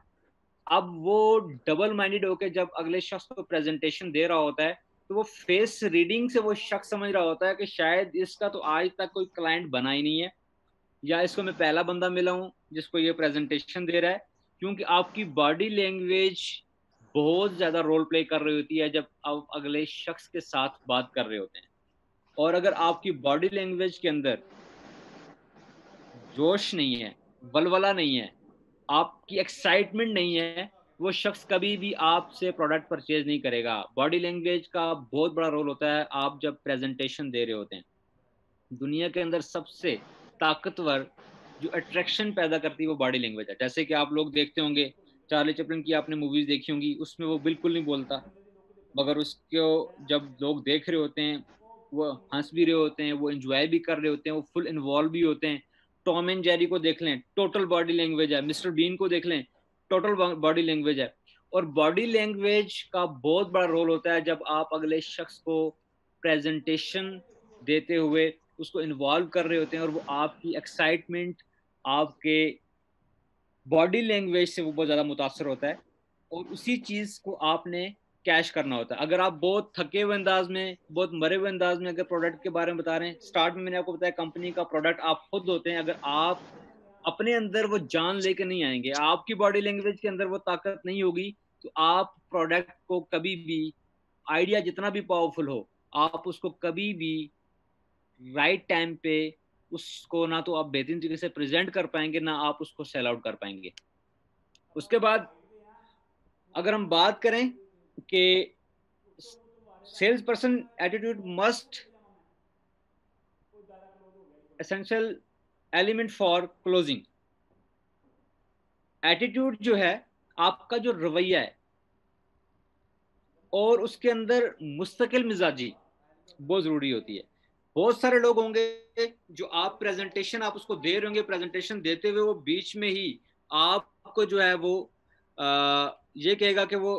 अब वो डबल माइंडेड होके जब अगले शख्स को प्रेजेंटेशन दे रहा होता है तो वो फेस रीडिंग से वो शख्स समझ रहा होता है कि शायद इसका तो आज तक कोई क्लाइंट बना ही नहीं है, या इसको मैं पहला बंदा मिला हूँ जिसको ये प्रेजेंटेशन दे रहा है। क्योंकि आपकी बॉडी लैंग्वेज बहुत ज़्यादा रोल प्ले कर रही होती है जब आप अगले शख्स के साथ बात कर रहे होते हैं। और अगर आपकी बॉडी लैंग्वेज के अंदर जोश नहीं है, बलवला नहीं है, आपकी एक्साइटमेंट नहीं है, वो शख्स कभी भी आपसे प्रोडक्ट परचेज नहीं करेगा। बॉडी लैंग्वेज का बहुत बड़ा रोल होता है आप जब प्रेजेंटेशन दे रहे होते हैं। दुनिया के अंदर सबसे ताकतवर जो अट्रैक्शन पैदा करती है वो बॉडी लैंग्वेज है। जैसे कि आप लोग देखते होंगे, चार्ली चैपलिन की आपने मूवीज देखी होंगी, उसमें वो बिल्कुल नहीं बोलता, मगर उसको जब लोग देख रहे होते हैं वो हंस भी रहे होते हैं, वो एंजॉय भी कर रहे होते हैं, वो फुल इन्वॉल्व भी होते हैं। टॉम एंड जेरी को देख लें, टोटल बॉडी लैंग्वेज है। मिस्टर बीन को देख लें, टोटल बॉडी लैंग्वेज है। और बॉडी लैंग्वेज का बहुत बड़ा रोल होता है जब आप अगले शख्स को प्रेजेंटेशन देते हुए उसको इन्वॉल्व कर रहे होते हैं, और वो आपकी एक्साइटमेंट, आपके बॉडी लैंग्वेज से वो बहुत ज़्यादा मुतासर होता है, और उसी चीज़ को आपने कैश करना होता है। अगर आप बहुत थके हुए अंदाज में, बहुत मरे हुए अंदाज में अगर प्रोडक्ट के बारे में बता रहे हैं, स्टार्ट में मैंने आपको बताया कंपनी का प्रोडक्ट आप खुद होते हैं, अगर आप अपने अंदर वो जान लेके नहीं आएंगे, आपकी बॉडी लैंग्वेज के अंदर वो ताकत नहीं होगी, तो आप प्रोडक्ट को कभी भी, आइडिया जितना भी पावरफुल हो, आप उसको कभी भी राइट टाइम पे उसको ना तो आप बेहतरीन तरीके से प्रेजेंट कर पाएंगे, ना आप उसको सेल आउट कर पाएंगे। उसके बाद अगर हम बात करें कि sales person attitude must essential element for closing. Attitude जो है, आपका जो रवैया है, और उसके अंदर मुस्तकिल मिजाजी बहुत जरूरी होती है। बहुत सारे लोग होंगे जो आप प्रेजेंटेशन आप उसको दे रहे होंगे, प्रेजेंटेशन देते हुए वो बीच में ही आपको जो है वो ये कहेगा कि वो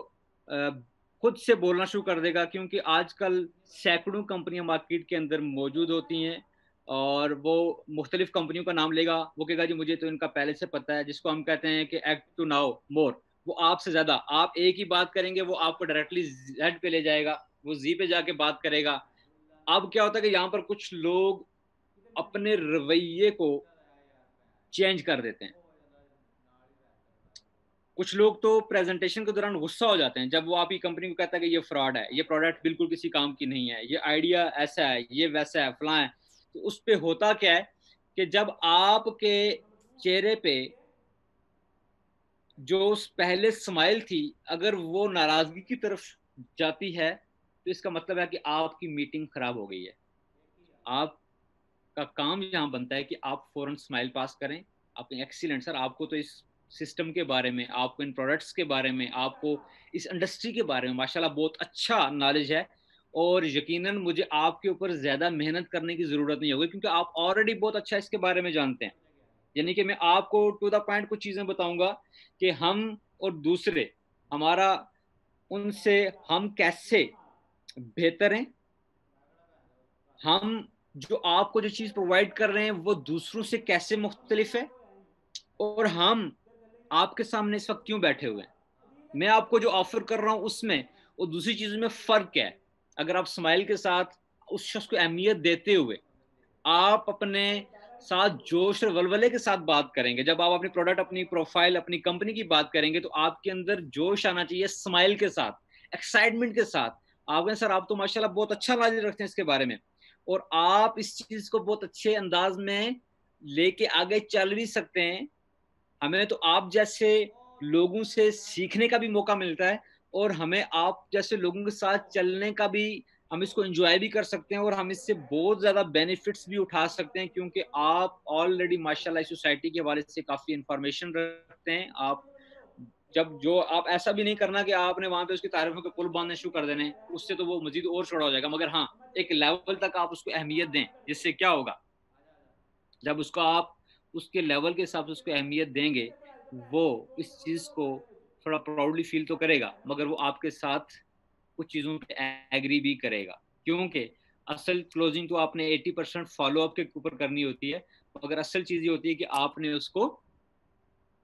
खुद से बोलना शुरू कर देगा, क्योंकि आजकल सैकड़ों कंपनियां मार्केट के अंदर मौजूद होती हैं, और वो मुख्तलिफ कंपनियों का नाम लेगा, वो कहेगा जी मुझे तो इनका पहले से पता है, जिसको हम कहते हैं कि एक्ट टू नाउ मोर। वो आपसे ज्यादा, आप एक ही बात करेंगे वो आपको डायरेक्टली जेड पे ले जाएगा, वो जी पे जाके बात करेगा। अब क्या होता है कि यहाँ पर कुछ लोग अपने रवैये को चेंज कर देते हैं। कुछ लोग तो प्रेजेंटेशन के दौरान गुस्सा हो जाते हैं जब वो आपकी कंपनी को कहता है कि ये फ्रॉड है, ये प्रोडक्ट बिल्कुल किसी काम की नहीं है, ये आइडिया ऐसा है, ये वैसा है, फलां है। तो उस पे होता क्या है कि जब आपके चेहरे पे जो पहले स्माइल थी, अगर वो नाराजगी की तरफ जाती है, तो इसका मतलब है कि आपकी मीटिंग खराब हो गई है। आपका काम यहाँ बनता है कि आप फौरन स्माइल पास करें, अपने एक्सीलेंट सर, आपको तो इस सिस्टम के बारे में, आपको इन प्रोडक्ट्स के बारे में, आपको इस इंडस्ट्री के बारे में माशाल्लाह बहुत अच्छा नॉलेज है, और यकीनन मुझे आपके ऊपर ज़्यादा मेहनत करने की ज़रूरत नहीं होगी, क्योंकि आप ऑलरेडी बहुत अच्छा इसके बारे में जानते हैं। यानी कि मैं आपको टू द पॉइंट कुछ चीज़ें बताऊंगा कि हम और दूसरे, हमारा उनसे हम कैसे बेहतर हैं, हम जो आपको जो चीज़ प्रोवाइड कर रहे हैं वो दूसरों से कैसे मुख्तलिफ है, और हम आपके सामने इस वक्त क्यों बैठे हुए हैं, मैं आपको जो ऑफर कर रहा हूं उसमें और दूसरी चीज़ों में फ़र्क क्या है। अगर आप स्माइल के साथ उस शख्स को अहमियत देते हुए आप अपने साथ जोश और वलवले के साथ बात करेंगे, जब आप अपनी प्रोडक्ट, अपनी प्रोफाइल, अपनी कंपनी की बात करेंगे, तो आपके अंदर जोश आना चाहिए, स्माइल के साथ, एक्साइटमेंट के साथ। आप कहें सर आप तो माशाल्लाह बहुत अच्छा नॉलेज रखते हैं इसके बारे में, और आप इस चीज़ को बहुत अच्छे अंदाज में लेके आगे चल भी सकते हैं। हमें तो आप जैसे लोगों से सीखने का भी मौका मिलता है, और हमें आप जैसे लोगों के साथ चलने का भी, हम इसको एंजॉय भी कर सकते हैं, और हम इससे बहुत ज़्यादा बेनिफिट्स भी उठा सकते हैं, क्योंकि आप ऑलरेडी माशाल्लाह सोसाइटी के हवाले से काफ़ी इंफॉर्मेशन रखते हैं। आप जब जो आप ऐसा भी नहीं करना कि आपने वहां पे उसकी तारीफों के पुल बांधने शुरू कर देने, उससे तो वो मजीद और छोड़ा हो जाएगा। मगर हाँ, एक लेवल तक आप उसको अहमियत दें, जिससे क्या होगा, जब उसको आप उसके लेवल के हिसाब से उसको अहमियत देंगे, वो इस चीज़ को थोड़ा प्राउडली फील तो करेगा, मगर वो आपके साथ कुछ चीज़ों पे एग्री भी करेगा, क्योंकि असल क्लोजिंग तो आपने 80% फॉलोअप के ऊपर करनी होती है, मगर असल चीज़ ये होती है कि आपने उसको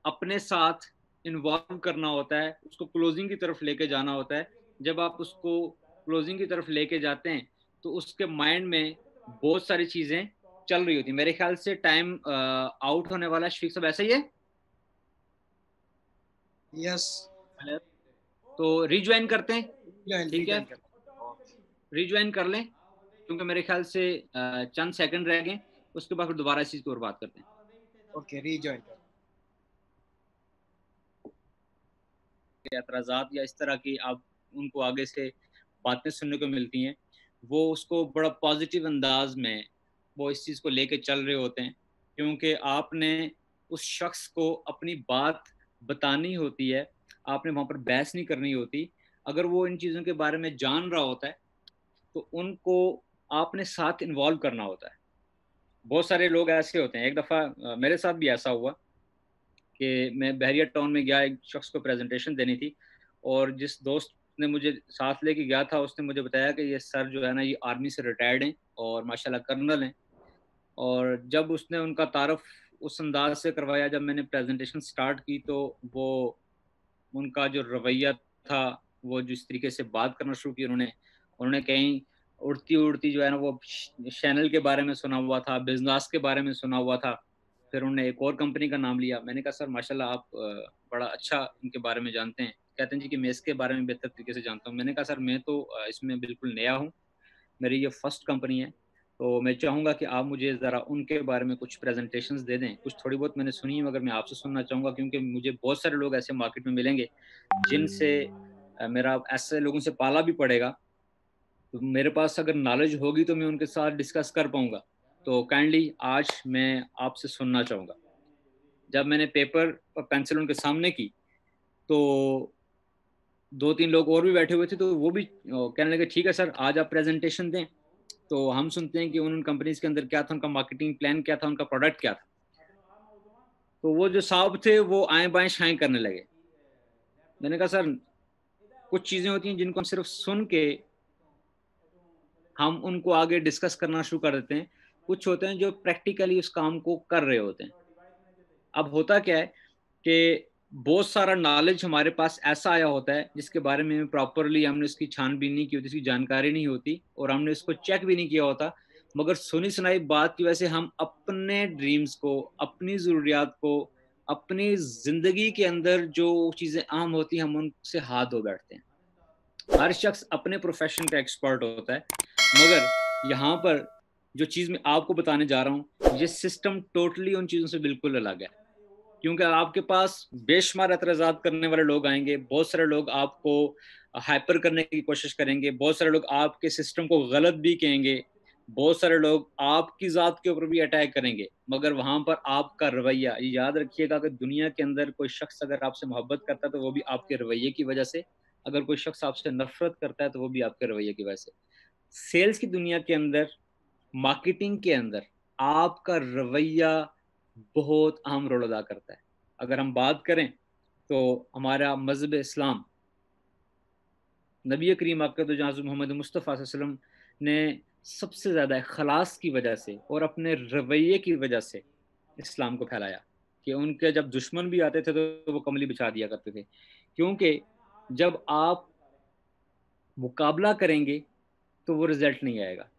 अपने साथ इन्वॉल्व करना होता है, उसको क्लोजिंग की तरफ लेके जाना होता है। जब आप उसको क्लोजिंग की तरफ लेके जाते हैं, तो उसके माइंड में बहुत सारी चीज़ें चल रही होती है। मेरे ख्याल से टाइम आउट होने वाला, शफीक साहब ऐसा ही है? यस। तो रिज्वाइन करते हैं, ज्वाइन ठीक है, रीजॉइन कर। रिज्वाइन कर लें, क्योंकि मेरे ख्याल से चंद सेकंड रह गए, उसके बाद फिर दोबारा इस चीज़ की और बात करते हैं। ओके रीजॉइन कर। एतराज़ात या इस तरह की आप उनको आगे से बातें सुनने को मिलती हैं, वो उसको बड़ा पॉजिटिव अंदाज में वो इस चीज़ को लेके चल रहे होते हैं, क्योंकि आपने उस शख्स को अपनी बात बतानी होती है, आपने वहाँ पर बहस नहीं करनी होती। अगर वो इन चीज़ों के बारे में जान रहा होता है, तो उनको आपने साथ इन्वॉल्व करना होता है। बहुत सारे लोग ऐसे होते हैं, एक दफ़ा मेरे साथ भी ऐसा हुआ कि मैं बहरिया टाउन में गया, एक शख्स को प्रेज़ेंटेशन देनी थी और जिस दोस्त ने मुझे साथ लेके गया था, उसने मुझे बताया कि ये सर जो है ना, ये आर्मी से रिटायर्ड हैं और माशाल्लाह कर्नल हैं। और जब उसने उनका तारुफ उस अंदाज से करवाया, जब मैंने प्रेजेंटेशन स्टार्ट की, तो वो उनका जो रवैया था, वो जिस तरीके से बात करना शुरू की उन्होंने उन्होंने कहीं उड़ती उड़ती जो है ना, वो चैनल के बारे में सुना हुआ था, बिजनेस के बारे में सुना हुआ था। फिर उन्होंने एक और कंपनी का नाम लिया। मैंने कहा सर माशाल्लाह आप बड़ा अच्छा इनके बारे में जानते हैं। कहते हैं जी कि मैं इसके बारे में बेहतर तरीके से जानता हूँ। मैंने कहा सर मैं तो इसमें बिल्कुल नया हूँ, मेरी ये फर्स्ट कंपनी है, तो मैं चाहूँगा कि आप मुझे ज़रा उनके बारे में कुछ प्रेज़ेंटेशंस दे दें। कुछ थोड़ी बहुत मैंने सुनी है, मगर मैं आपसे सुनना चाहूँगा, क्योंकि मुझे बहुत सारे लोग ऐसे मार्केट में मिलेंगे, जिनसे मेरा ऐसे लोगों से पाला भी पड़ेगा। तो मेरे पास अगर नॉलेज होगी तो मैं उनके साथ डिस्कस कर पाऊँगा। तो काइंडली आज मैं आपसे सुनना चाहूँगा। जब मैंने पेपर और पेंसिल उनके सामने की, तो 2-3 लोग और भी बैठे हुए थे, तो वो भी कहने लगे ठीक है सर, आज आप प्रेज़ेंटेशन दें। तो हम सुनते हैं कि उन कंपनीज़ के अंदर क्या था, उनका मार्केटिंग प्लान क्या था, उनका प्रोडक्ट क्या था। तो वो जो साहब थे, वो आएँ-बाएँ शाएँ करने लगे। मैंने कहा सर, कुछ चीज़ें होती हैं जिनको हम सिर्फ़ सुन के हम उनको आगे डिस्कस करना शुरू कर देते हैं। कुछ होते हैं जो प्रैक्टिकली उस काम को कर रहे होते हैं। अब होता क्या है कि बहुत सारा नॉलेज हमारे पास ऐसा आया होता है, जिसके बारे में प्रॉपरली हमने उसकी छानबीन नहीं की होती, उसकी जानकारी नहीं होती और हमने उसको चेक भी नहीं किया होता। मगर सुनी-सुनाई बात की वजह से हम अपने ड्रीम्स को, अपनी ज़रूरियात को, अपनी ज़िंदगी के अंदर जो चीज़ें अहम होती हैं, हम उनसे हाथ धो बैठते हैं। हर शख्स अपने प्रोफ़ेशन का एक्सपर्ट होता है, मगर यहाँ पर जो चीज़ मैं आपको बताने जा रहा हूँ, ये सिस्टम टोटली उन चीज़ों से बिल्कुल अलग है। क्योंकि आपके पास बेशुमार एतराज़ात करने वाले लोग आएँगे, बहुत सारे लोग आपको हाइपर करने की कोशिश करेंगे, बहुत सारे लोग आपके सिस्टम को गलत भी कहेंगे, बहुत सारे लोग आपकी ज़ात के ऊपर भी अटैक करेंगे, मगर वहाँ पर आपका रवैया, ये याद रखिएगा कि दुनिया के अंदर कोई शख्स अगर आपसे मोहब्बत करता है, तो वो भी आपके रवैये की वजह से, अगर कोई शख्स आपसे नफ़रत करता है, तो वो भी आपके रवैये की वजह से। सेल्स की दुनिया के अंदर, मार्केटिंग के अंदर आपका रवैया बहुत अहम रोल अदा करता है। अगर हम बात करें तो हमारा मज़हब इस्लाम, नबी करीम आक़द मोहम्मद मुस्तफ़ा सल्लल्लाहु अलैहि वसल्लम ने सबसे ज़्यादा इख़लास की वजह से और अपने रवैये की वजह से इस्लाम को फैलाया, कि उनके जब दुश्मन भी आते थे तो वो कमली बिछा दिया करते थे। क्योंकि जब आप मुकाबला करेंगे तो वो रिज़ल्ट नहीं आएगा।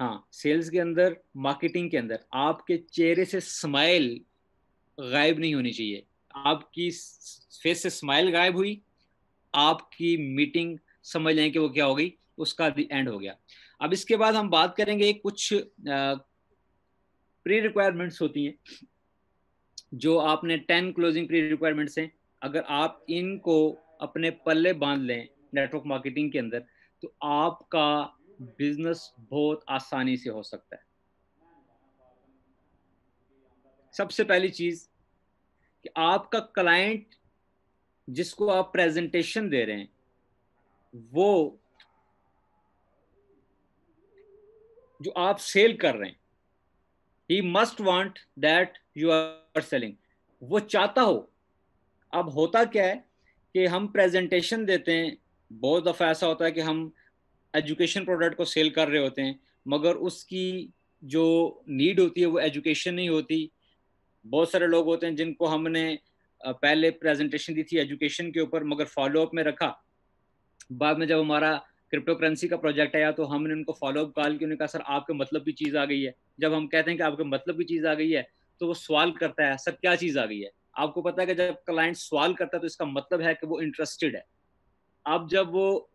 हाँ, सेल्स के अंदर, मार्केटिंग के अंदर आपके चेहरे से स्माइल गायब नहीं होनी चाहिए। आपकी फेस से स्माइल गायब हुई, आपकी मीटिंग समझ लें कि वो क्या हो गई, उसका द एंड हो गया। अब इसके बाद हम बात करेंगे कुछ प्री रिक्वायरमेंट्स होती हैं, जो आपने 10 क्लोजिंग प्री रिक्वायरमेंट्स हैं। अगर आप इनको अपने पल्ले बांध लें नेटवर्क मार्केटिंग के अंदर, तो आपका बिजनेस बहुत आसानी से हो सकता है। सबसे पहली चीज कि आपका क्लाइंट जिसको आप प्रेजेंटेशन दे रहे हैं, वो जो आप सेल कर रहे हैं, he must want that you are selling, वो चाहता हो। अब होता क्या है कि हम प्रेजेंटेशन देते हैं, बहुत दफ़ा ऐसा होता है कि हम एजुकेशन प्रोडक्ट को सेल कर रहे होते हैं, मगर उसकी जो नीड होती है वो एजुकेशन नहीं होती। बहुत सारे लोग होते हैं जिनको हमने पहले प्रेजेंटेशन दी थी एजुकेशन के ऊपर, मगर फॉलोअप में रखा। बाद में जब हमारा क्रिप्टो करेंसी का प्रोजेक्ट आया, तो हमने उनको फॉलोअप कॉल की, उन्होंने कहा सर आपके मतलब की चीज़ आ गई है। जब हम कहते हैं कि आपके मतलब की चीज़ आ गई है, तो वो सवाल करता है सर क्या चीज़ आ गई है। आपको पता है कि जब क्लाइंट सवाल करता है तो इसका मतलब है कि वो इंटरेस्टेड है। अब जब वो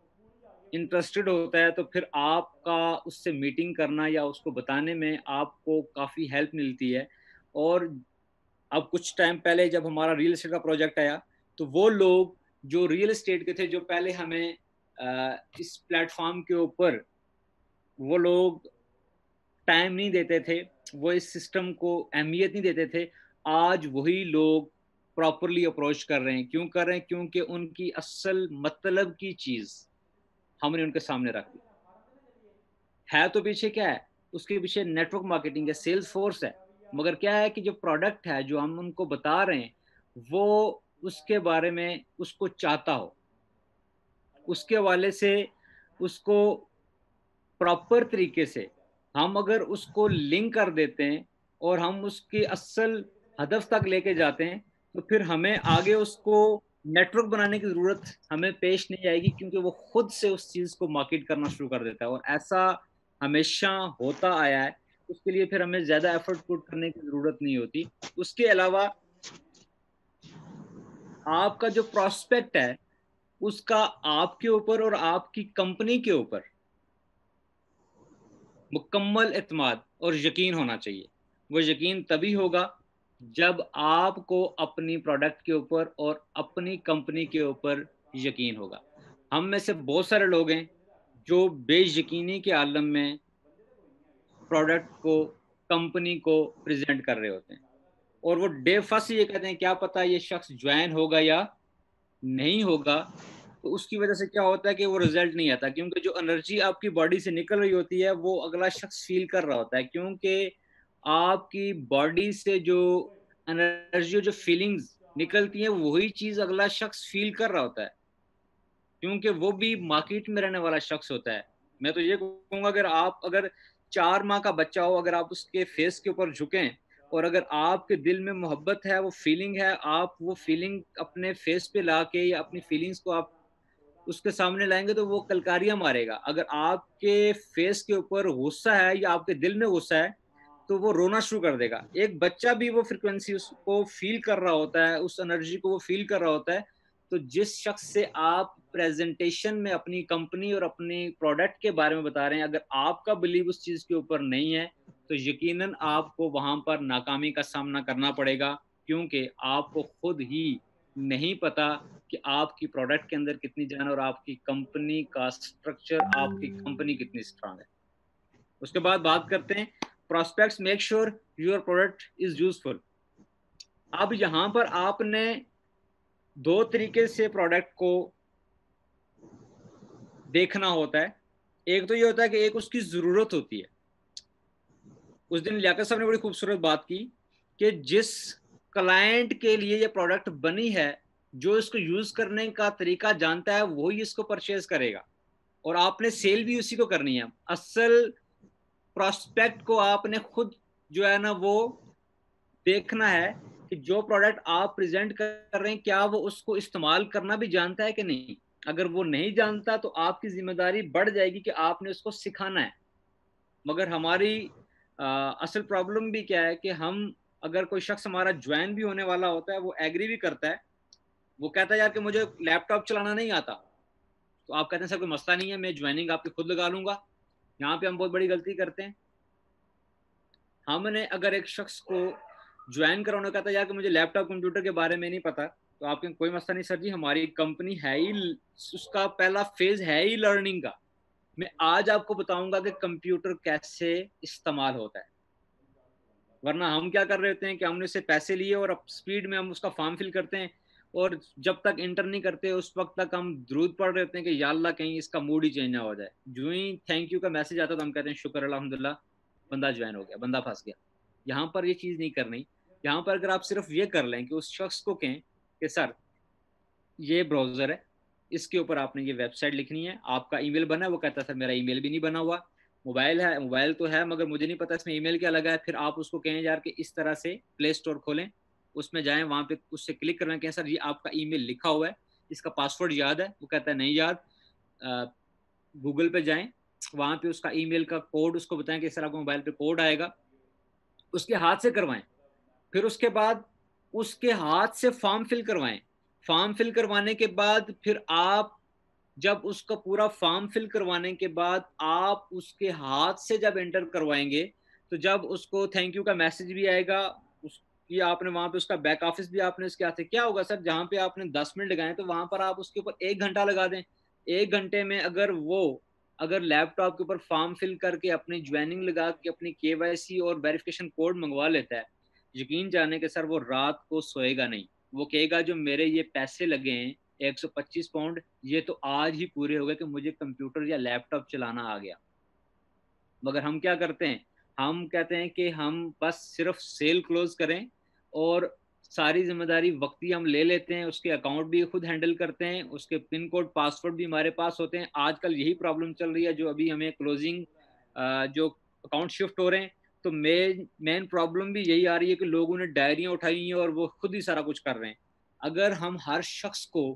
इंटरेस्टेड होता है, तो फिर आपका उससे मीटिंग करना या उसको बताने में आपको काफ़ी हेल्प मिलती है। और अब कुछ टाइम पहले जब हमारा रियल एस्टेट का प्रोजेक्ट आया, तो वो लोग जो रियल एस्टेट के थे, जो पहले हमें इस प्लेटफॉर्म के ऊपर वो लोग टाइम नहीं देते थे, वो इस सिस्टम को अहमियत नहीं देते थे, आज वही लोग प्रॉपरली अप्रोच कर रहे हैं। क्यों कर रहे हैं? क्योंकि उनकी असल मतलब की चीज़ हमने उनके सामने रख दी। है तो पीछे क्या है? उसके पीछे नेटवर्क मार्केटिंग है, सेल्स फोर्स है। मगर क्या है कि जो प्रोडक्ट है, जो हम उनको बता रहे हैं, वो उसके बारे में उसको चाहता हो। उसके हवाले से उसको प्रॉपर तरीके से हम अगर उसको लिंक कर देते हैं और हम उसकी असल हदफ तक लेके जाते हैं, तो फिर हमें आगे उसको नेटवर्क बनाने की ज़रूरत हमें पेश नहीं आएगी, क्योंकि वो खुद से उस चीज़ को मार्केट करना शुरू कर देता है। और ऐसा हमेशा होता आया है। उसके लिए फिर हमें ज़्यादा एफर्ट पुट करने की ज़रूरत नहीं होती। उसके अलावा आपका जो प्रॉस्पेक्ट है, उसका आपके ऊपर और आपकी कंपनी के ऊपर मुकम्मल एतमाद और यकीन होना चाहिए। वो यकीन तभी होगा जब आपको अपनी प्रोडक्ट के ऊपर और अपनी कंपनी के ऊपर यकीन होगा। हम में से बहुत सारे लोग हैं जो बेयकीनी के आलम में प्रोडक्ट को, कंपनी को प्रेज़ेंट कर रहे होते हैं, और वो डे फर्स्ट ये कहते हैं क्या पता ये शख्स जॉइन होगा या नहीं होगा। तो उसकी वजह से क्या होता है कि वो रिजल्ट नहीं आता, क्योंकि जो एनर्जी आपकी बॉडी से निकल रही होती है वो अगला शख्स फील कर रहा होता है, क्योंकि आपकी बॉडी से जो एनर्जी और जो फीलिंग्स निकलती हैं वही चीज़ अगला शख्स फील कर रहा होता है, क्योंकि वो भी मार्केट में रहने वाला शख्स होता है। मैं तो ये कहूँगा अगर 4 माह का बच्चा हो, अगर आप उसके फेस के ऊपर झुकें और अगर आपके दिल में मोहब्बत है, वो फीलिंग है, आप वो फीलिंग अपने फेस पे लाके या अपनी फीलिंग्स को आप उसके सामने लाएँगे तो वो कलकारियाँ मारेगा। अगर आपके फेस के ऊपर गुस्सा है या आपके दिल में गुस्सा है, तो वो रोना शुरू कर देगा। एक बच्चा भी वो फ्रीक्वेंसी उसको फ़ील कर रहा होता है, उस एनर्जी को वो फ़ील कर रहा होता है। तो जिस शख्स से आप प्रेज़ेंटेशन में अपनी कंपनी और अपनी प्रोडक्ट के बारे में बता रहे हैं, अगर आपका बिलीव उस चीज़ के ऊपर नहीं है, तो यकीनन आपको वहाँ पर नाकामी का सामना करना पड़ेगा, क्योंकि आपको खुद ही नहीं पता कि आपकी प्रोडक्ट के अंदर कितनी जान है और आपकी कंपनी का स्ट्रक्चर, आपकी कंपनी कितनी स्ट्रांग है। उसके बाद बात करते हैं prospects make sure your product is useful. अब यहाँ पर आपने दो तरीके से प्रोडक्ट को देखना होता है। एक तो ये होता है कि एक उसकी ज़रूरत होती है। उस दिन लियाकत साहब ने बड़ी खूबसूरत बात की कि जिस क्लाइंट के लिए ये प्रोडक्ट बनी है, जो इसको यूज़ करने का तरीका जानता है वही इसको परचेज करेगा, और आपने सेल भी उसी को करनी है। असल प्रोस्पेक्ट को आपने खुद जो है ना वो देखना है कि जो प्रोडक्ट आप प्रेजेंट कर रहे हैं क्या वो उसको इस्तेमाल करना भी जानता है कि नहीं। अगर वो नहीं जानता तो आपकी जिम्मेदारी बढ़ जाएगी कि आपने उसको सिखाना है। मगर हमारी असल प्रॉब्लम भी क्या है कि हम, अगर कोई शख्स हमारा ज्वाइन भी होने वाला होता है, वो एग्री भी करता है, वो कहता है यार कि मुझे लैपटॉप चलाना नहीं आता, तो आप कहते हैं सर कोई मसला नहीं है, मैं ज्वाइनिंग आपकी खुद लगा लूंगा। यहाँ पे हम बहुत बड़ी गलती करते हैं। हमने अगर एक शख्स को ज्वाइन कराना कहता है यार कि मुझे लैपटॉप कंप्यूटर के बारे में नहीं पता, तो आपके कोई मसला नहीं सर जी, हमारी कंपनी है ही, उसका पहला फेज है ही लर्निंग का। मैं आज आपको बताऊंगा कि कंप्यूटर कैसे इस्तेमाल होता है। वरना हम क्या कर रहे होते हैं कि हमने उससे पैसे लिए और अब स्पीड में हम उसका फॉर्म फिल करते हैं, और जब तक इंटर नहीं करते उस वक्त तक हम दरूद पढ़ रहे होते हैं कि या अल्लाह कहीं इसका मूड ही चेंज ना हो जाए। जो ही थैंक यू का मैसेज आता है तो हम कहते हैं शुक्र अल्हम्दुलिल्लाह, बंदा ज्वाइन हो गया, बंदा फंस गया। यहाँ पर ये चीज़ नहीं करनी। यहाँ पर अगर आप सिर्फ ये कर लें कि उस शख्स को कहें कि सर ये ब्राउज़र है, इसके ऊपर आपने ये वेबसाइट लिखनी है, आपका ईमेल बना है, वो कहता है सर मेरा ईमेल भी नहीं बना हुआ। मोबाइल है, मोबाइल तो है मगर मुझे नहीं पता इसमें ईमेल क्या लगा है। फिर आप उसको कहें यार कि इस तरह से प्ले स्टोर खोलें, उसमें जाएं, वहाँ पे उससे क्लिक करना, कहें सर ये आपका ईमेल लिखा हुआ है, इसका पासवर्ड याद है, वो कहता है नहीं याद। गूगल पे जाएं, वहाँ पे उसका ईमेल का कोड उसको बताएं कि सर आपको मोबाइल पे कोड आएगा, उसके हाथ से करवाएं। फिर उसके बाद उसके हाथ से फॉर्म फिल करवाएं। फॉर्म फिल करवाने के बाद फिर आप, जब उसका पूरा फॉर्म फिल करवाने के बाद आप उसके हाथ से जब एंटर करवाएंगे, तो जब उसको थैंक यू का मैसेज भी आएगा, उसकी आपने वहां पे उसका बैक ऑफिस भी आपने उसके हाथ से, क्या होगा सर जहां पे आपने 10 मिनट लगाए तो वहां पर आप उसके ऊपर 1 घंटा लगा दें। 1 घंटे में अगर वो अगर लैपटॉप के ऊपर फॉर्म फिल करके अपनी ज्वाइनिंग लगा के अपनी केवाईसी और वेरिफिकेशन कोड मंगवा लेता है, यकीन जाने के सर वो रात को सोएगा नहीं। वो कहेगा जो मेरे ये पैसे लगे हैं 125 पाउंड, ये तो आज ही पूरे हो गए कि मुझे कंप्यूटर या लैपटॉप चलाना आ गया। मगर हम क्या करते हैं, हम कहते हैं कि हम बस सिर्फ सेल क्लोज करें और सारी जिम्मेदारी वक्ती हम ले लेते हैं, उसके अकाउंट भी खुद हैंडल करते हैं, उसके पिन कोड पासवर्ड भी हमारे पास होते हैं। आजकल यही प्रॉब्लम चल रही है जो अभी हमें क्लोजिंग जो अकाउंट शिफ्ट हो रहे हैं, तो मेन प्रॉब्लम भी यही आ रही है कि लोगों ने डायरियां उठाई हैं और वो खुद ही सारा कुछ कर रहे हैं। अगर हम हर शख्स को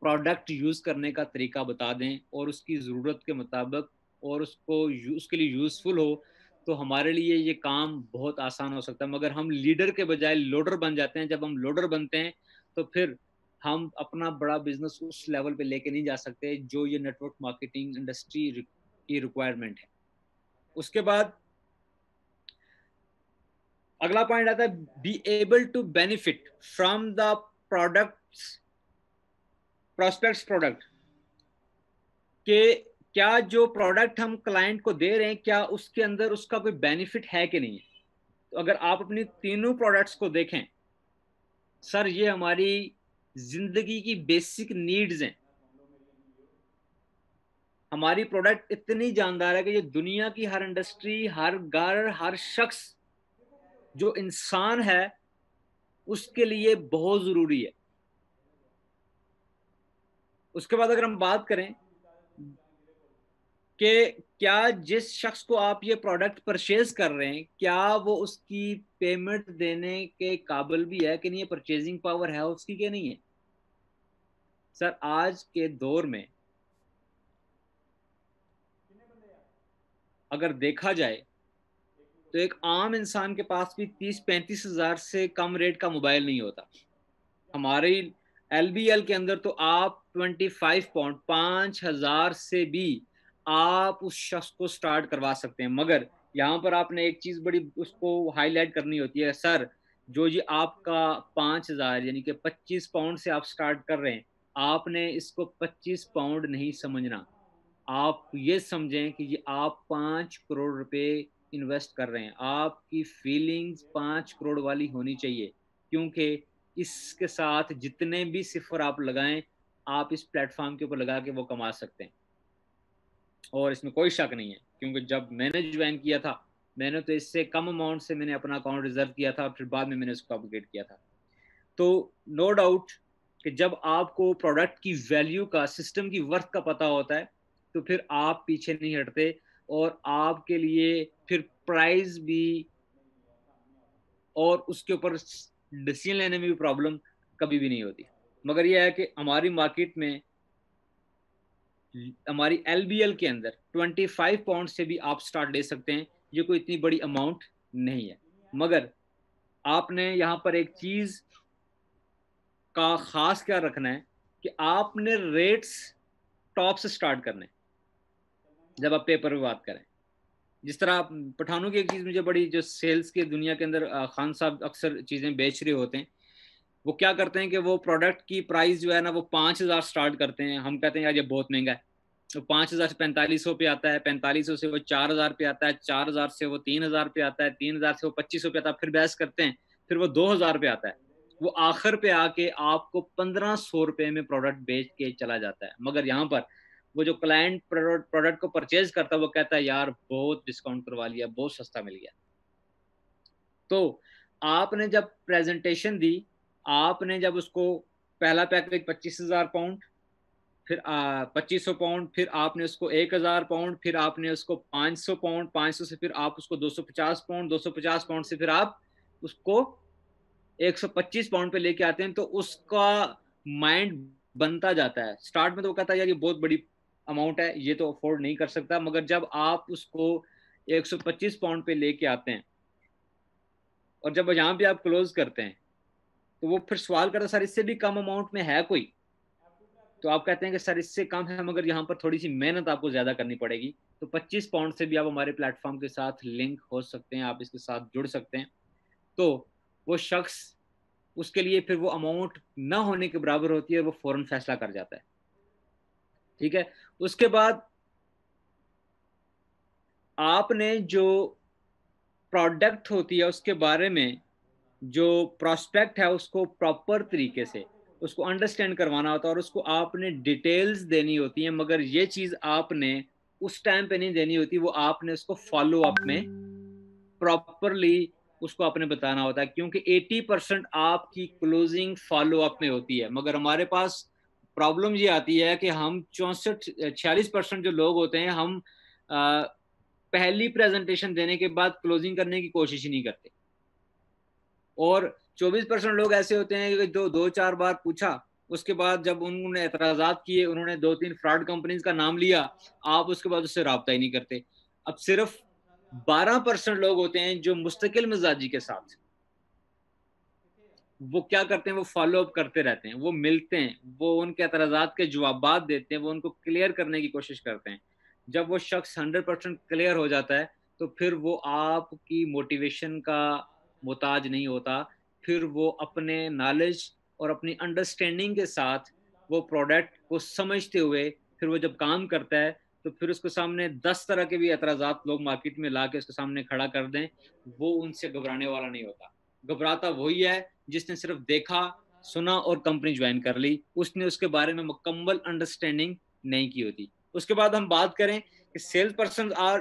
प्रोडक्ट यूज करने का तरीका बता दें और उसकी ज़रूरत के मुताबिक और उसके लिए यूजफुल हो, तो हमारे लिए ये काम बहुत आसान हो सकता है। मगर हम लीडर के बजाय लोडर बन जाते हैं। जब हम लोडर बनते हैं तो फिर हम अपना बड़ा बिजनेस उस लेवल पे लेके नहीं जा सकते जो ये नेटवर्क मार्केटिंग इंडस्ट्री की रिक्वायरमेंट है। उसके बाद अगला पॉइंट आता है be able to benefit from the products prospects product कि क्या जो प्रोडक्ट हम क्लाइंट को दे रहे हैं क्या उसके अंदर उसका कोई बेनिफिट है कि नहीं है। तो अगर आप अपनी तीनों प्रोडक्ट्स को देखें, सर ये हमारी जिंदगी की बेसिक नीड्स हैं। हमारी प्रोडक्ट इतनी जानदार है कि ये दुनिया की हर इंडस्ट्री, हर घर, हर शख्स जो इंसान है उसके लिए बहुत जरूरी है। उसके बाद अगर हम बात करें कि क्या जिस शख्स को आप ये प्रोडक्ट परचेज कर रहे हैं क्या वो उसकी पेमेंट देने के काबिल भी है कि नहीं, परचेजिंग पावर है उसकी कि नहीं है। सर आज के दौर में अगर देखा जाए तो एक आम इंसान के पास भी 30-35 हजार से कम रेट का मोबाइल नहीं होता। हमारे LBL के अंदर तो आप 25 पाउंड 5,000 से भी आप उस शख्स को स्टार्ट करवा सकते हैं। मगर यहाँ पर आपने एक चीज बड़ी उसको हाईलाइट करनी होती है, सर जो ये आपका 5,000 यानी कि 25 पाउंड से आप स्टार्ट कर रहे हैं, आपने इसको 25 पाउंड नहीं समझना। आप ये समझें कि ये आप 5 करोड़ रुपए इन्वेस्ट कर रहे हैं। आपकी फीलिंग्स 5 करोड़ वाली होनी चाहिए, क्योंकि इसके साथ जितने भी सिफर आप लगाएं आप इस प्लेटफॉर्म के ऊपर लगा के वो कमा सकते हैं। और इसमें कोई शक नहीं है, क्योंकि जब मैंने ज्वाइन किया था मैंने तो इससे कम अमाउंट से मैंने अपना अकाउंट रिजर्व किया था और फिर बाद में मैंने उसको अपग्रेड किया था। तो नो डाउट कि जब आपको प्रोडक्ट की वैल्यू का, सिस्टम की वर्थ का पता होता है तो फिर आप पीछे नहीं हटते और आपके लिए फिर प्राइस भी और उसके ऊपर डिसीजन लेने में भी प्रॉब्लम कभी भी नहीं होती। मगर यह है कि हमारी मार्केट में हमारी LBL के अंदर 25 पाउंड से भी आप स्टार्ट ले सकते हैं। ये कोई इतनी बड़ी अमाउंट नहीं है। मगर आपने यहाँ पर एक चीज का खास क्या रखना है कि आपने रेट्स टॉप से स्टार्ट करने। जब आप पेपर में बात करें, जिस तरह पठानों की एक चीज मुझे बड़ी, जो सेल्स के दुनिया के अंदर खान साहब अक्सर चीजें बेच रहे होते हैं, वो क्या करते हैं कि वो प्रोडक्ट की प्राइस जो है ना वो 5,000 स्टार्ट करते हैं। हम कहते हैं यार ये बहुत महंगा है, तो 5,000 से 4500 पे आता है, 4500 से वो 4,000 पे आता है, 4,000 से वो 3,000 पे आता है, 3,000 से वो 2,500 पे आता है, फिर बहस करते हैं, फिर वो 2,000 पे आता है। वो आखिर पे आके आपको 1,500 रुपए में प्रोडक्ट बेच के चला जाता है। मगर यहाँ पर वो जो क्लाइंट प्रोडक्ट को परचेज करता है वो कहता है यार बहुत डिस्काउंट करवा लिया, बहुत सस्ता मिल गया। तो आपने जब प्रेजेंटेशन दी, आपने जब उसको पहला पैकेज 25,000 पाउंड, फिर 2,500 पाउंड, फिर आपने उसको 1,000 पाउंड, फिर आपने उसको 500 पाउंड, 500 से फिर आप उसको 250 पाउंड, 250 पाउंड से फिर आप उसको 125 पाउंड पे लेके आते हैं, तो उसका माइंड बनता जाता है। स्टार्ट में तो वो कहता है यार ये बहुत बड़ी अमाउंट है, ये तो अफोर्ड नहीं कर सकता। मगर जब आप उसको 125 पाउंड पे लेके आते हैं और जब यहाँ पे आप क्लोज करते हैं तो वो फिर सवाल करता है सर इससे भी कम अमाउंट में है कोई। तो आप कहते हैं कि सर इससे कम है मगर यहाँ पर थोड़ी सी मेहनत आपको ज्यादा करनी पड़ेगी। तो 25 पाउंड से भी आप हमारे प्लेटफॉर्म के साथ लिंक हो सकते हैं, आप इसके साथ जुड़ सकते हैं। तो वो शख्स, उसके लिए फिर वो अमाउंट ना होने के बराबर होती है, वो फौरन फैसला कर जाता है। ठीक है। उसके बाद आपने जो प्रोडक्ट होती है उसके बारे में जो प्रोस्पेक्ट है उसको प्रॉपर तरीके से उसको अंडरस्टैंड करवाना होता है और उसको आपने डिटेल्स देनी होती है, मगर ये चीज़ आपने उस टाइम पे नहीं देनी होती, वो आपने उसको फॉलो अप में प्रॉपरली उसको आपने बताना होता है, क्योंकि 80% आपकी क्लोजिंग फॉलो अप में होती है। मगर हमारे पास प्रॉब्लम ये आती है कि हम 46% जो लोग होते हैं, हम पहली प्रेजेंटेशन देने के बाद क्लोजिंग करने की कोशिश ही नहीं करते, और 24% लोग ऐसे होते हैं कि जो 2-4 बार पूछा, उसके बाद जब उन्होंने एतराज़ात किए, उन्होंने 2-3 फ्रॉड कंपनीज का नाम लिया, आप उसके बाद उससे राब्ता ही नहीं करते। अब सिर्फ 12% लोग होते हैं जो मुस्तकिल मिजाजी के साथ वो क्या करते हैं, वो फॉलो अप करते रहते हैं, वो मिलते हैं, वो उनके एतराज़ात के जवाबात देते हैं, वो उनको क्लियर करने की कोशिश करते हैं। जब वो शख्स 100% क्लियर हो जाता है, तो फिर वो आपकी मोटिवेशन का मोहताज नहीं होता। फिर वो अपने नॉलेज और अपनी अंडरस्टैंडिंग के साथ वो प्रोडक्ट को समझते हुए फिर वो जब काम करता है, तो फिर उसके सामने 10 तरह के भी एतराज़ात लोग मार्केट में ला के उसके सामने खड़ा कर दें, वो उनसे घबराने वाला नहीं होता। घबराता वही है जिसने सिर्फ देखा, सुना और कंपनी ज्वाइन कर ली, उसने उसके बारे में मुकम्मल अंडरस्टैंडिंग नहीं की होती। उसके बाद हम बात करें कि sales person are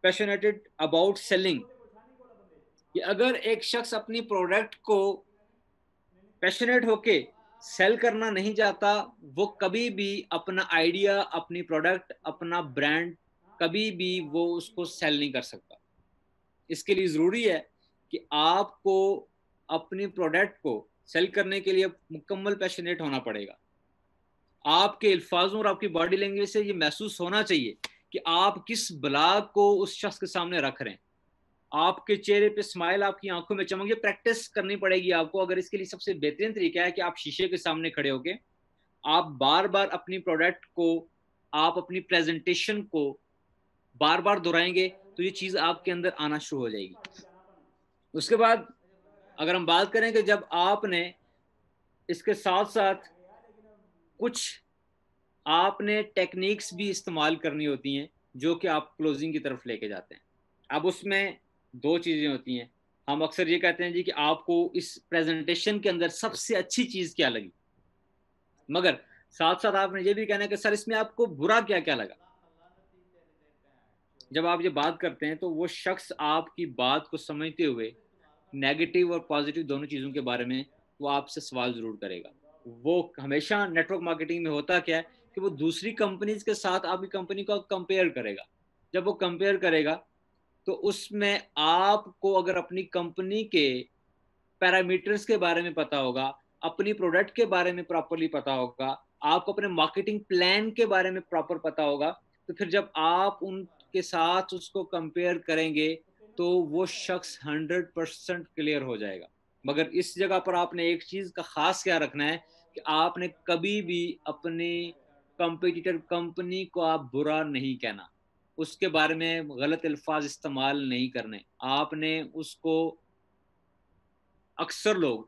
passionated about selling, कि अगर एक शख्स अपनी प्रोडक्ट को पैशनेट होके सेल करना नहीं चाहता, वो कभी भी अपना आइडिया, अपनी प्रोडक्ट, अपना ब्रांड कभी भी वो उसको सेल नहीं कर सकता। इसके लिए ज़रूरी है कि आपको अपनी प्रोडक्ट को सेल करने के लिए मुकम्मल पैशनेट होना पड़ेगा। आपके अल्फाजों और आपकी बॉडी लैंग्वेज से ये महसूस होना चाहिए कि आप किस ब्लाग को उस शख्स के सामने रख रहे हैं। आपके चेहरे पे स्माइल, आपकी आंखों में चमक, ये प्रैक्टिस करनी पड़ेगी आपको। अगर इसके लिए सबसे बेहतरीन तरीका है कि आप शीशे के सामने खड़े होके आप बार बार अपनी प्रोडक्ट को, आप अपनी प्रेजेंटेशन को बार बार दोहराएंगे, तो ये चीज़ आपके अंदर आना शुरू हो जाएगी। उसके बाद अगर हम बात करें कि जब आपने इसके साथ साथ कुछ आपने टेक्निक्स भी इस्तेमाल करनी होती हैं जो कि आप क्लोजिंग की तरफ लेके जाते हैं। अब उसमें दो चीज़ें होती हैं। हम अक्सर ये कहते हैं जी कि आपको इस प्रेजेंटेशन के अंदर सबसे अच्छी चीज़ क्या लगी, मगर साथ साथ आपने ये भी कहना है कि सर इसमें आपको बुरा क्या क्या लगा। जब आप ये बात करते हैं तो वो शख्स आपकी बात को समझते हुए नेगेटिव और पॉजिटिव दोनों चीज़ों के बारे में वो आपसे सवाल ज़रूर करेगा। वो हमेशा नेटवर्क मार्केटिंग में होता क्या है कि वो दूसरी कंपनीज के साथ आपकी कंपनी को कंपेयर करेगा। जब वो कंपेयर करेगा तो उसमें आपको अगर अपनी कंपनी के पैरामीटर्स के बारे में पता होगा, अपनी प्रोडक्ट के बारे में प्रॉपरली पता होगा, आपको अपने मार्केटिंग प्लान के बारे में प्रॉपर पता होगा, तो फिर जब आप उनके साथ उसको कंपेयर करेंगे तो वो शख्स 100% क्लियर हो जाएगा। मगर इस जगह पर आपने एक चीज़ का खास क्या रखना है कि आपने कभी भी अपनी कंपटीटर कंपनी को आप बुरा नहीं कहना, उसके बारे में गलत अल्फाज इस्तेमाल नहीं करने। आपने उसको, अक्सर लोग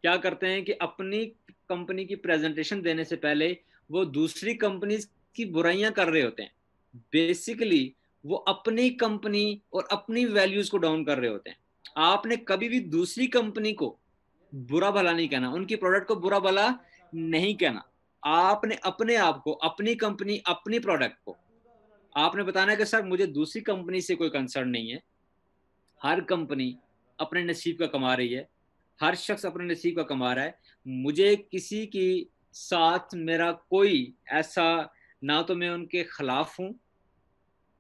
क्या करते हैं कि अपनी कंपनी की प्रेजेंटेशन देने से पहले वो दूसरी कंपनी की बुराइयां कर रहे होते हैं। बेसिकली वो अपनी कंपनी और अपनी वैल्यूज को डाउन कर रहे होते हैं। आपने कभी भी दूसरी कंपनी को बुरा भला नहीं कहना, उनकी प्रोडक्ट को बुरा भला नहीं कहना। आपने अपने आप को, अपनी कंपनी, अपनी प्रोडक्ट को आपने बताना है कि सर मुझे दूसरी कंपनी से कोई कंसर्न नहीं है, हर कंपनी अपने नसीब का कमा रही है, हर शख्स अपने नसीब का कमा रहा है, मुझे किसी की साथ मेरा कोई ऐसा, ना तो मैं उनके खिलाफ हूँ,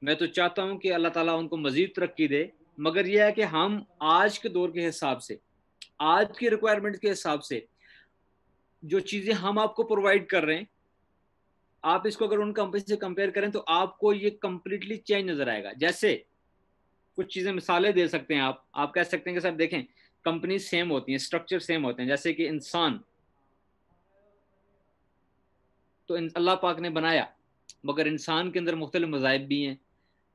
मैं तो चाहता हूँ कि अल्लाह ताला उनको मजीद तरक्की दे। मगर यह है कि हम आज के दौर के हिसाब से, आज की रिक्वायरमेंट के हिसाब से जो चीज़ें हम आपको प्रोवाइड कर रहे हैं, आप इसको अगर उन कंपनी से कंपेयर करें तो आपको ये कंप्लीटली चेंज नजर आएगा। जैसे कुछ चीजें मिसालें दे सकते हैं, आप कह सकते हैं कि सर देखें, कंपनी सेम होती हैं, स्ट्रक्चर सेम होते हैं। जैसे कि इंसान तो अल्लाह पाक ने बनाया, मगर इंसान के अंदर मुख्तलिफ मज़ाहिब भी हैं,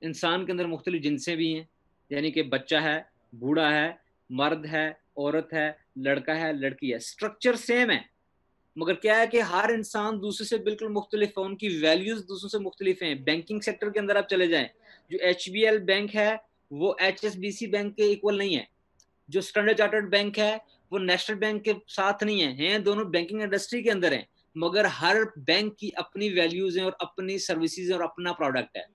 इंसान के अंदर मुख्तलिफ जिनसें भी हैं। यानी कि बच्चा है, बूढ़ा है, मर्द है, औरत है, लड़का है, लड़की है, स्ट्रक्चर सेम है, मगर क्या है कि हर इंसान दूसरे से बिल्कुल मुख्तलिफ है, उनकी वैल्यूज दूसरों से मुख्तलिफ हैं। बैंकिंग सेक्टर के अंदर आप चले जाएं, जो HBL बैंक है वो HSBC बैंक के इक्वल नहीं है, जो स्टैंडर्ड चार्टर्ड बैंक है वो नेशनल बैंक के साथ नहीं है, हैं दोनों बैंकिंग इंडस्ट्री के अंदर हैं, मगर हर बैंक की अपनी वैल्यूज हैं और अपनी सर्विसेज और अपना प्रोडक्ट है।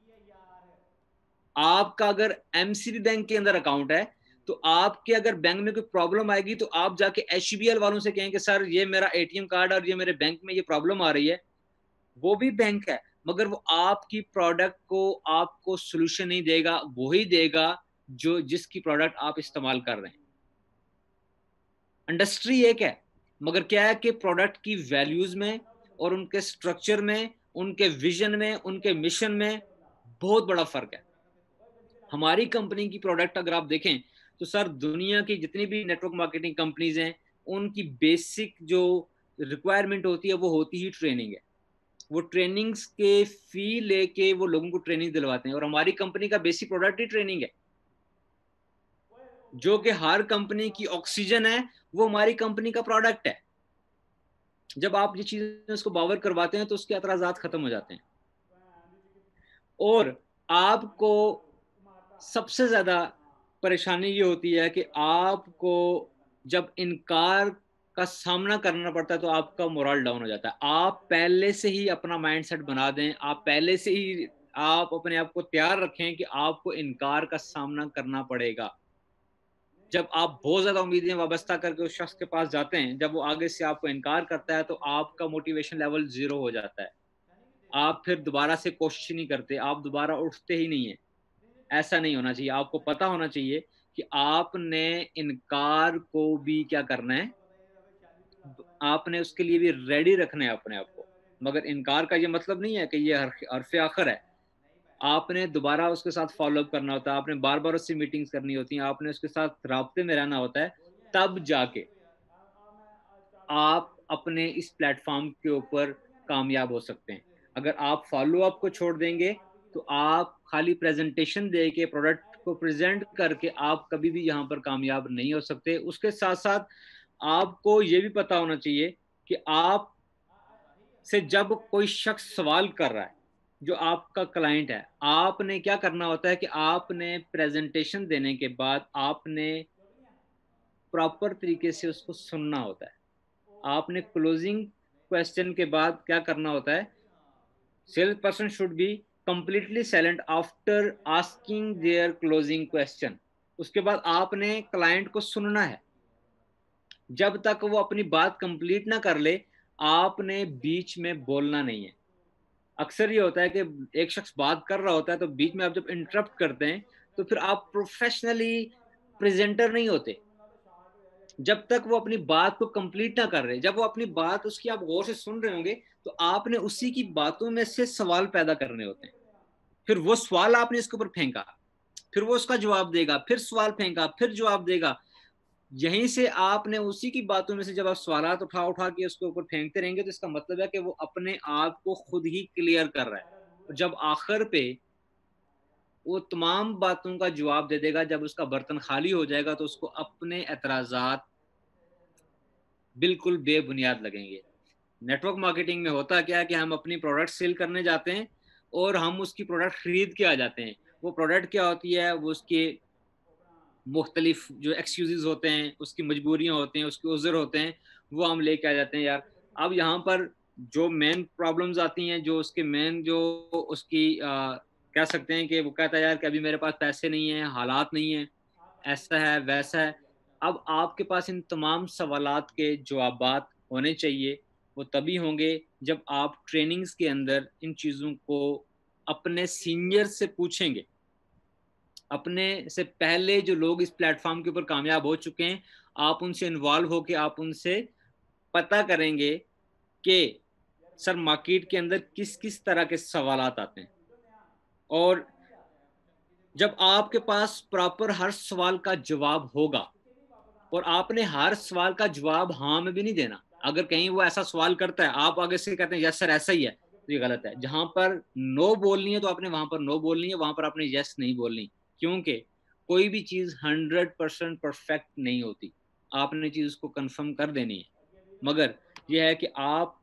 आपका अगर MCB बैंक के अंदर अकाउंट है तो आपके अगर बैंक में कोई प्रॉब्लम आएगी तो आप जाके HBL वालों से कहें कि सर ये मेरा ATM कार्ड और ये मेरे बैंक में ये प्रॉब्लम आ रही है। वो भी बैंक है, मगर वो आपकी प्रोडक्ट को आपको सोल्यूशन नहीं देगा, वही देगा जो जिसकी प्रोडक्ट आप इस्तेमाल कर रहे हैं। इंडस्ट्री एक है, मगर क्या है कि प्रोडक्ट की वैल्यूज में और उनके स्ट्रक्चर में, उनके विजन में, उनके मिशन में बहुत बड़ा फर्क है। हमारी कंपनी की प्रोडक्ट अगर आप देखें तो सर दुनिया की जितनी भी नेटवर्क मार्केटिंग कंपनीज हैं उनकी बेसिक जो रिक्वायरमेंट होती है वो होती ही ट्रेनिंग है। वो ट्रेनिंग्स के फी लेके वो लोगों को ट्रेनिंग दिलवाते हैं, और हमारी कंपनी का बेसिक प्रोडक्ट ही ट्रेनिंग है, जो कि हर कंपनी की ऑक्सीजन है, वो हमारी कंपनी का प्रोडक्ट है। जब आप ये चीजें उसको बावर करवाते हैं तो उसके एतराजात खत्म हो जाते हैं। और आपको सबसे ज्यादा परेशानी ये होती है कि आपको जब इनकार का सामना करना पड़ता है तो आपका मोरल डाउन हो जाता है। आप पहले से ही अपना माइंडसेट बना दें, आप पहले से ही आप अपने आप को तैयार रखें कि आपको इनकार का सामना करना पड़ेगा। जब आप बहुत ज्यादा उम्मीदें वाबस्ता करके उस शख्स के पास जाते हैं, जब वो आगे से आपको इनकार करता है तो आपका मोटिवेशन लेवल 0 हो जाता है। आप फिर दोबारा से कोशिश नहीं करते, आप दोबारा उठते ही नहीं है। ऐसा नहीं होना चाहिए। आपको पता होना चाहिए कि आपने इनकार को भी क्या करना है, आपने उसके लिए भी रेडी रखना है अपने आप को। मगर इनकार का ये मतलब नहीं है कि ये हरफ आखिर है। आपने दोबारा उसके साथ फॉलोअप करना होता है, आपने बार बार उससे मीटिंग्स करनी होती हैं, आपने उसके साथ राब्ते में रहना होता है, तब जाके आप अपने इस प्लेटफॉर्म के ऊपर कामयाब हो सकते हैं। अगर आप फॉलो अप को छोड़ देंगे तो आप खाली प्रेजेंटेशन दे के प्रोडक्ट को प्रेजेंट करके आप कभी भी यहाँ पर कामयाब नहीं हो सकते। उसके साथ साथ आपको ये भी पता होना चाहिए कि आप से जब कोई शख्स सवाल कर रहा है, जो आपका क्लाइंट है, आपने क्या करना होता है कि आपने प्रेजेंटेशन देने के बाद आपने प्रॉपर तरीके से उसको सुनना होता है। आपने क्लोजिंग क्वेश्चन के बाद क्या करना होता है, sales person should be completely silent after asking their closing question. उसके बाद आपने क्लाइंट को सुनना है, जब तक वो अपनी बात कंप्लीट ना कर ले आपने बीच में बोलना नहीं है। अक्सर ये होता है कि एक शख्स बात कर रहा होता है तो बीच में आप जब इंटरप्ट करते हैं तो फिर आप प्रोफेशनली प्रेजेंटर नहीं होते, जब तक वो अपनी बात को कंप्लीट ना कर रहे। जब वो अपनी बात उसकी आप गौर से सुन रहे होंगे तो आपने उसी की बातों में से सवाल पैदा करने होते हैं। फिर वो सवाल आपने इसके ऊपर फेंका, फिर वो उसका जवाब देगा, फिर सवाल फेंका, फिर जवाब देगा। यहीं से आपने उसी की बातों में से जब आप सवाल उठा उठा के उसके ऊपर फेंकते रहेंगे तो इसका मतलब है कि वो अपने आप को खुद ही क्लियर कर रहा है। और जब आखिर पे वो तमाम बातों का जवाब दे देगा, जब उसका बर्तन खाली हो जाएगा तो उसको अपने एतराजात बिल्कुल बेबुनियाद लगेंगे। नेटवर्क मार्केटिंग में होता क्या है कि हम अपनी प्रोडक्ट सेल करने जाते हैं और हम उसकी प्रोडक्ट खरीद के आ जाते हैं। वो प्रोडक्ट क्या होती है, वो उसके मुख्तलिफ जो एक्सक्यूजेज होते हैं, उसकी मजबूरियां होती हैं, उसके उज़र होते हैं, वो हम लेके आ जाते हैं यार। अब यहाँ पर जो मेन प्रॉब्लम्स आती हैं, जो उसके मेन जो उसकी कह सकते हैं कि वो कहता है यार कि अभी मेरे पास पैसे नहीं हैं, हालात नहीं हैं, ऐसा है वैसा है। अब आपके पास इन तमाम सवालात के जवाबात होने चाहिए। वो तभी होंगे जब आप ट्रेनिंग्स के अंदर इन चीज़ों को अपने सीनियर से पूछेंगे। अपने से पहले जो लोग इस प्लेटफॉर्म के ऊपर कामयाब हो चुके हैं, आप उनसे इन्वॉल्व होकर आप उनसे पता करेंगे कि सर मार्केट के अंदर किस किस तरह के सवालात आते हैं। और जब आपके पास प्रॉपर हर सवाल का जवाब होगा, और आपने हर सवाल का जवाब हाँ में भी नहीं देना। अगर कहीं वो ऐसा सवाल करता है आप आगे से कहते हैं यस सर ऐसा ही है, तो ये गलत है। जहां पर नो बोलनी है तो आपने वहां पर नो बोलनी है, वहां पर आपने यस नहीं बोलनी। क्योंकि कोई भी चीज 100% परफेक्ट नहीं होती, आपने चीज उसको कंफर्म कर देनी है। मगर ये है कि आप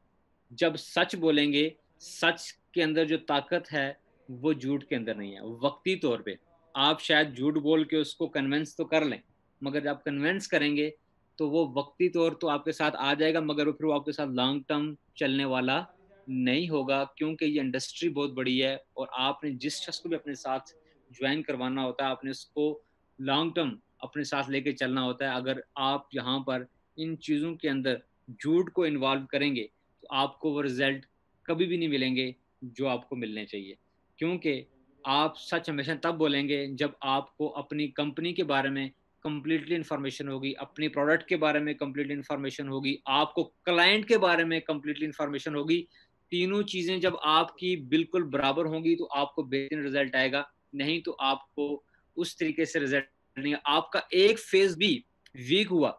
जब सच बोलेंगे, सच के अंदर जो ताकत है वो झूठ के अंदर नहीं है। वक्ती तौर पे आप शायद झूठ बोल के उसको कन्विंस तो कर लें, मगर जब आप कन्विंस करेंगे तो वो वक्ती तौर तो आपके साथ आ जाएगा, मगर वो फिर वो आपके साथ लॉन्ग टर्म चलने वाला नहीं होगा, क्योंकि ये इंडस्ट्री बहुत बड़ी है और आपने जिस शख्स को भी अपने साथ ज्वाइन करवाना होता है, आपने उसको लॉन्ग टर्म अपने साथ लेके चलना होता है। अगर आप यहाँ पर इन चीज़ों के अंदर झूठ को इन्वॉल्व करेंगे तो आपको वो रिजल्ट कभी भी नहीं मिलेंगे जो आपको मिलने चाहिए, क्योंकि आप सच हमेशा तब बोलेंगे जब आपको अपनी कंपनी के बारे में कंप्लीटली इंफॉर्मेशन होगी, अपनी प्रोडक्ट के बारे में कंप्लीटली इंफॉर्मेशन होगी, आपको क्लाइंट के बारे में कंप्लीटली इंफॉर्मेशन होगी। तीनों चीजें जब आपकी बिल्कुल बराबर होंगी तो आपको बेहतरीन रिजल्ट आएगा, नहीं तो आपको उस तरीके से रिजल्ट नहीं। आपका एक फेज भी वीक हुआ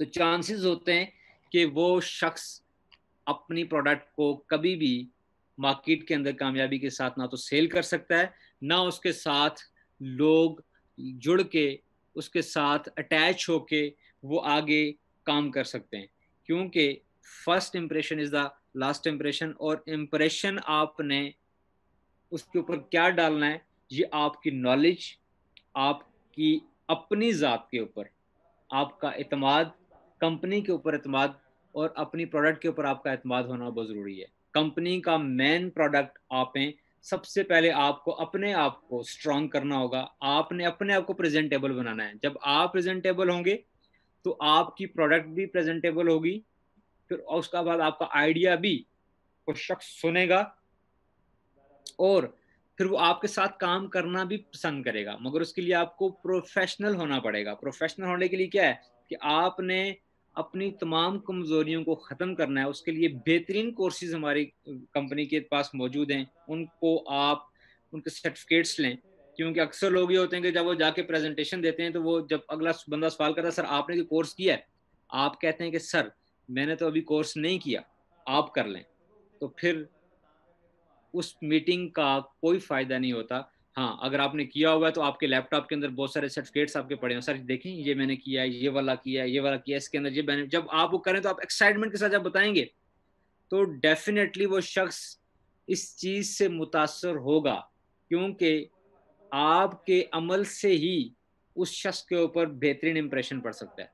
तो चांसेस होते हैं कि वो शख्स अपनी प्रोडक्ट को कभी भी मार्केट के अंदर कामयाबी के साथ ना तो सेल कर सकता है, ना उसके साथ लोग जुड़ के उसके साथ अटैच होके वो आगे काम कर सकते हैं, क्योंकि first impression is the last impression. और इंप्रेशन आपने उसके ऊपर क्या डालना है, ये आपकी नॉलेज, आपकी अपनी ज़ात के ऊपर आपका एतमाद, कंपनी के ऊपर एतमाद और अपनी प्रोडक्ट के ऊपर आपका एतमाद होना बहुत ज़रूरी है। कंपनी का मेन प्रोडक्ट आप हैं। सबसे पहले आपको अपने आप को स्ट्रॉन्ग करना होगा, आपने अपने आप को प्रेजेंटेबल बनाना है। जब आप प्रेजेंटेबल होंगे तो आपकी प्रोडक्ट भी प्रेजेंटेबल होगी, फिर उसका बाद आपका आइडिया भी कोई शख्स सुनेगा और फिर वो आपके साथ काम करना भी पसंद करेगा, मगर उसके लिए आपको प्रोफेशनल होना पड़ेगा। प्रोफेशनल होने के लिए क्या है कि आपने अपनी तमाम कमजोरियों को ख़त्म करना है। उसके लिए बेहतरीन कोर्सेज हमारी कंपनी के पास मौजूद हैं, उनको आप उनके सर्टिफिकेट्स लें, क्योंकि अक्सर लोग ये होते हैं कि जब वो जाके प्रेजेंटेशन देते हैं तो वो जब अगला बंदा सवाल करता है सर आपने जो कोर्स किया है, आप कहते हैं कि सर मैंने तो अभी कोर्स नहीं किया, आप कर लें, तो फिर उस मीटिंग का कोई फ़ायदा नहीं होता। हाँ, अगर आपने किया हुआ है तो आपके लैपटॉप के अंदर बहुत सारे सर्टिफ़िकेट्स आपके पड़े हैं, सर देखें ये मैंने किया है, ये वाला किया है, ये वाला किया है, इसके अंदर ये मैंने जब आप वो करें तो आप एक्साइटमेंट के साथ जब बताएँगे, तो डेफ़िनेटली वो शख़्स इस चीज़ से मुतासिर होगा, क्योंकि आपके अमल से ही उस शख़्स के ऊपर बेहतरीन इंप्रेशन पड़ सकता है।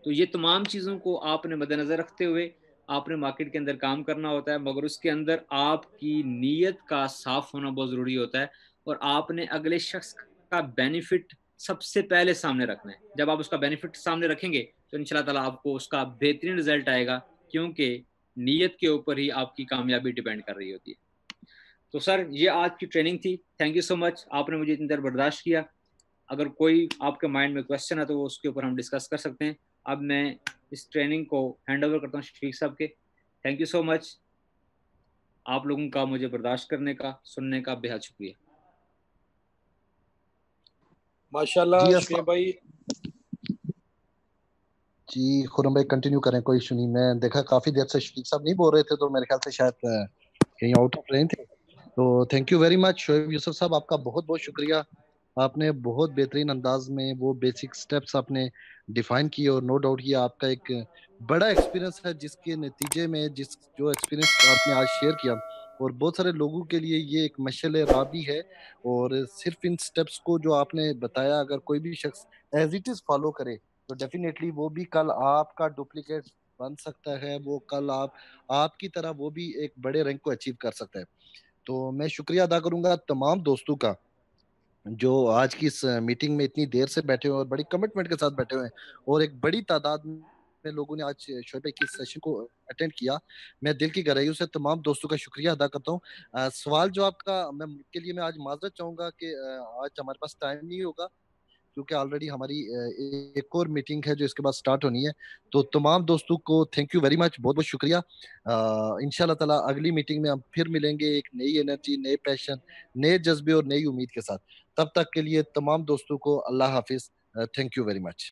तो ये तमाम चीज़ों को आपने मद्देनज़र रखते हुए आपने मार्केट के अंदर काम करना होता है, मगर उसके अंदर आपकी नीयत का साफ होना बहुत ज़रूरी होता है और आपने अगले शख्स का बेनिफिट सबसे पहले सामने रखना है। जब आप उसका बेनिफिट सामने रखेंगे तो इंशाल्लाह ताला आपको उसका बेहतरीन रिजल्ट आएगा, क्योंकि नीयत के ऊपर ही आपकी कामयाबी डिपेंड कर रही होती है। तो सर ये आज की ट्रेनिंग थी। थैंक यू सो मच, आपने मुझे इतनी देर बर्दाश्त किया। अगर कोई आपके माइंड में क्वेश्चन है तो वो उसके ऊपर हम डिस्कस कर सकते हैं। अब मैं इस ट्रेनिंग को हैंड ओवर करता हूँ शफीक साहब के। थैंक यू सो मच, आप लोगों का मुझे बर्दाश्त करने का, सुनने का बेहद शुक्रिया। माशाल्लाह जी शुएब भाई। जी खुरम भाई कंटिन्यू करें, कोई इशू नहीं। मैं देखा काफी देर से शफीक साहब नहीं बोल रहे थे, तो मेरे ख्याल से शायद कहीं आउट ऑफ लाइन थे। तो thank you very much Shoaib Yusuf साहब, आपका बहुत बहुत शुक्रिया। आपने बहुत बेहतरीन अंदाज में वो बेसिक स्टेप्स आपने डिफाइन किए और नो डाउट ये आपका एक बड़ा एक्सपीरियंस है, जिसके नतीजे में जिस जो एक्सपीरियंस आपने आज शेयर किया और बहुत सारे लोगों के लिए ये एक मशाल राह भी है। और सिर्फ इन स्टेप्स को जो आपने बताया अगर कोई भी शख्स एज इट इज फॉलो करे तो डेफिनेटली वो भी कल आपका डुप्लीकेट बन सकता है, वो कल आपकी तरह वो भी एक बड़े रैंक को अचीव कर सकता है। तो मैं शुक्रिया अदा करूंगा तमाम दोस्तों का जो आज की इस मीटिंग में इतनी देर से बैठे हुए और बड़ी कमिटमेंट के साथ बैठे हुए हैं और एक बड़ी तादाद में लोगों ने आज शोएब भाई की इस सेशन को अटेंड किया। मैं दिल की गहराइयों से तमाम दोस्तों का शुक्रिया अदा करता हूँ। सवाल जो आपका मैं के लिए मैं आज माजरत चाहूंगा कि आज हमारे पास टाइम नहीं होगा, क्योंकि ऑलरेडी हमारी एक और मीटिंग है जो इसके बाद स्टार्ट होनी है। तो तमाम दोस्तों को थैंक यू वेरी मच, बहुत बहुत शुक्रिया। इंशाल्लाह ताला अगली मीटिंग में हम फिर मिलेंगे एक नई एनर्जी, नए पैशन, नए जज्बे और नई उम्मीद के साथ। तब तक के लिए तमाम दोस्तों को अल्लाह हाफिज। Thank you very much.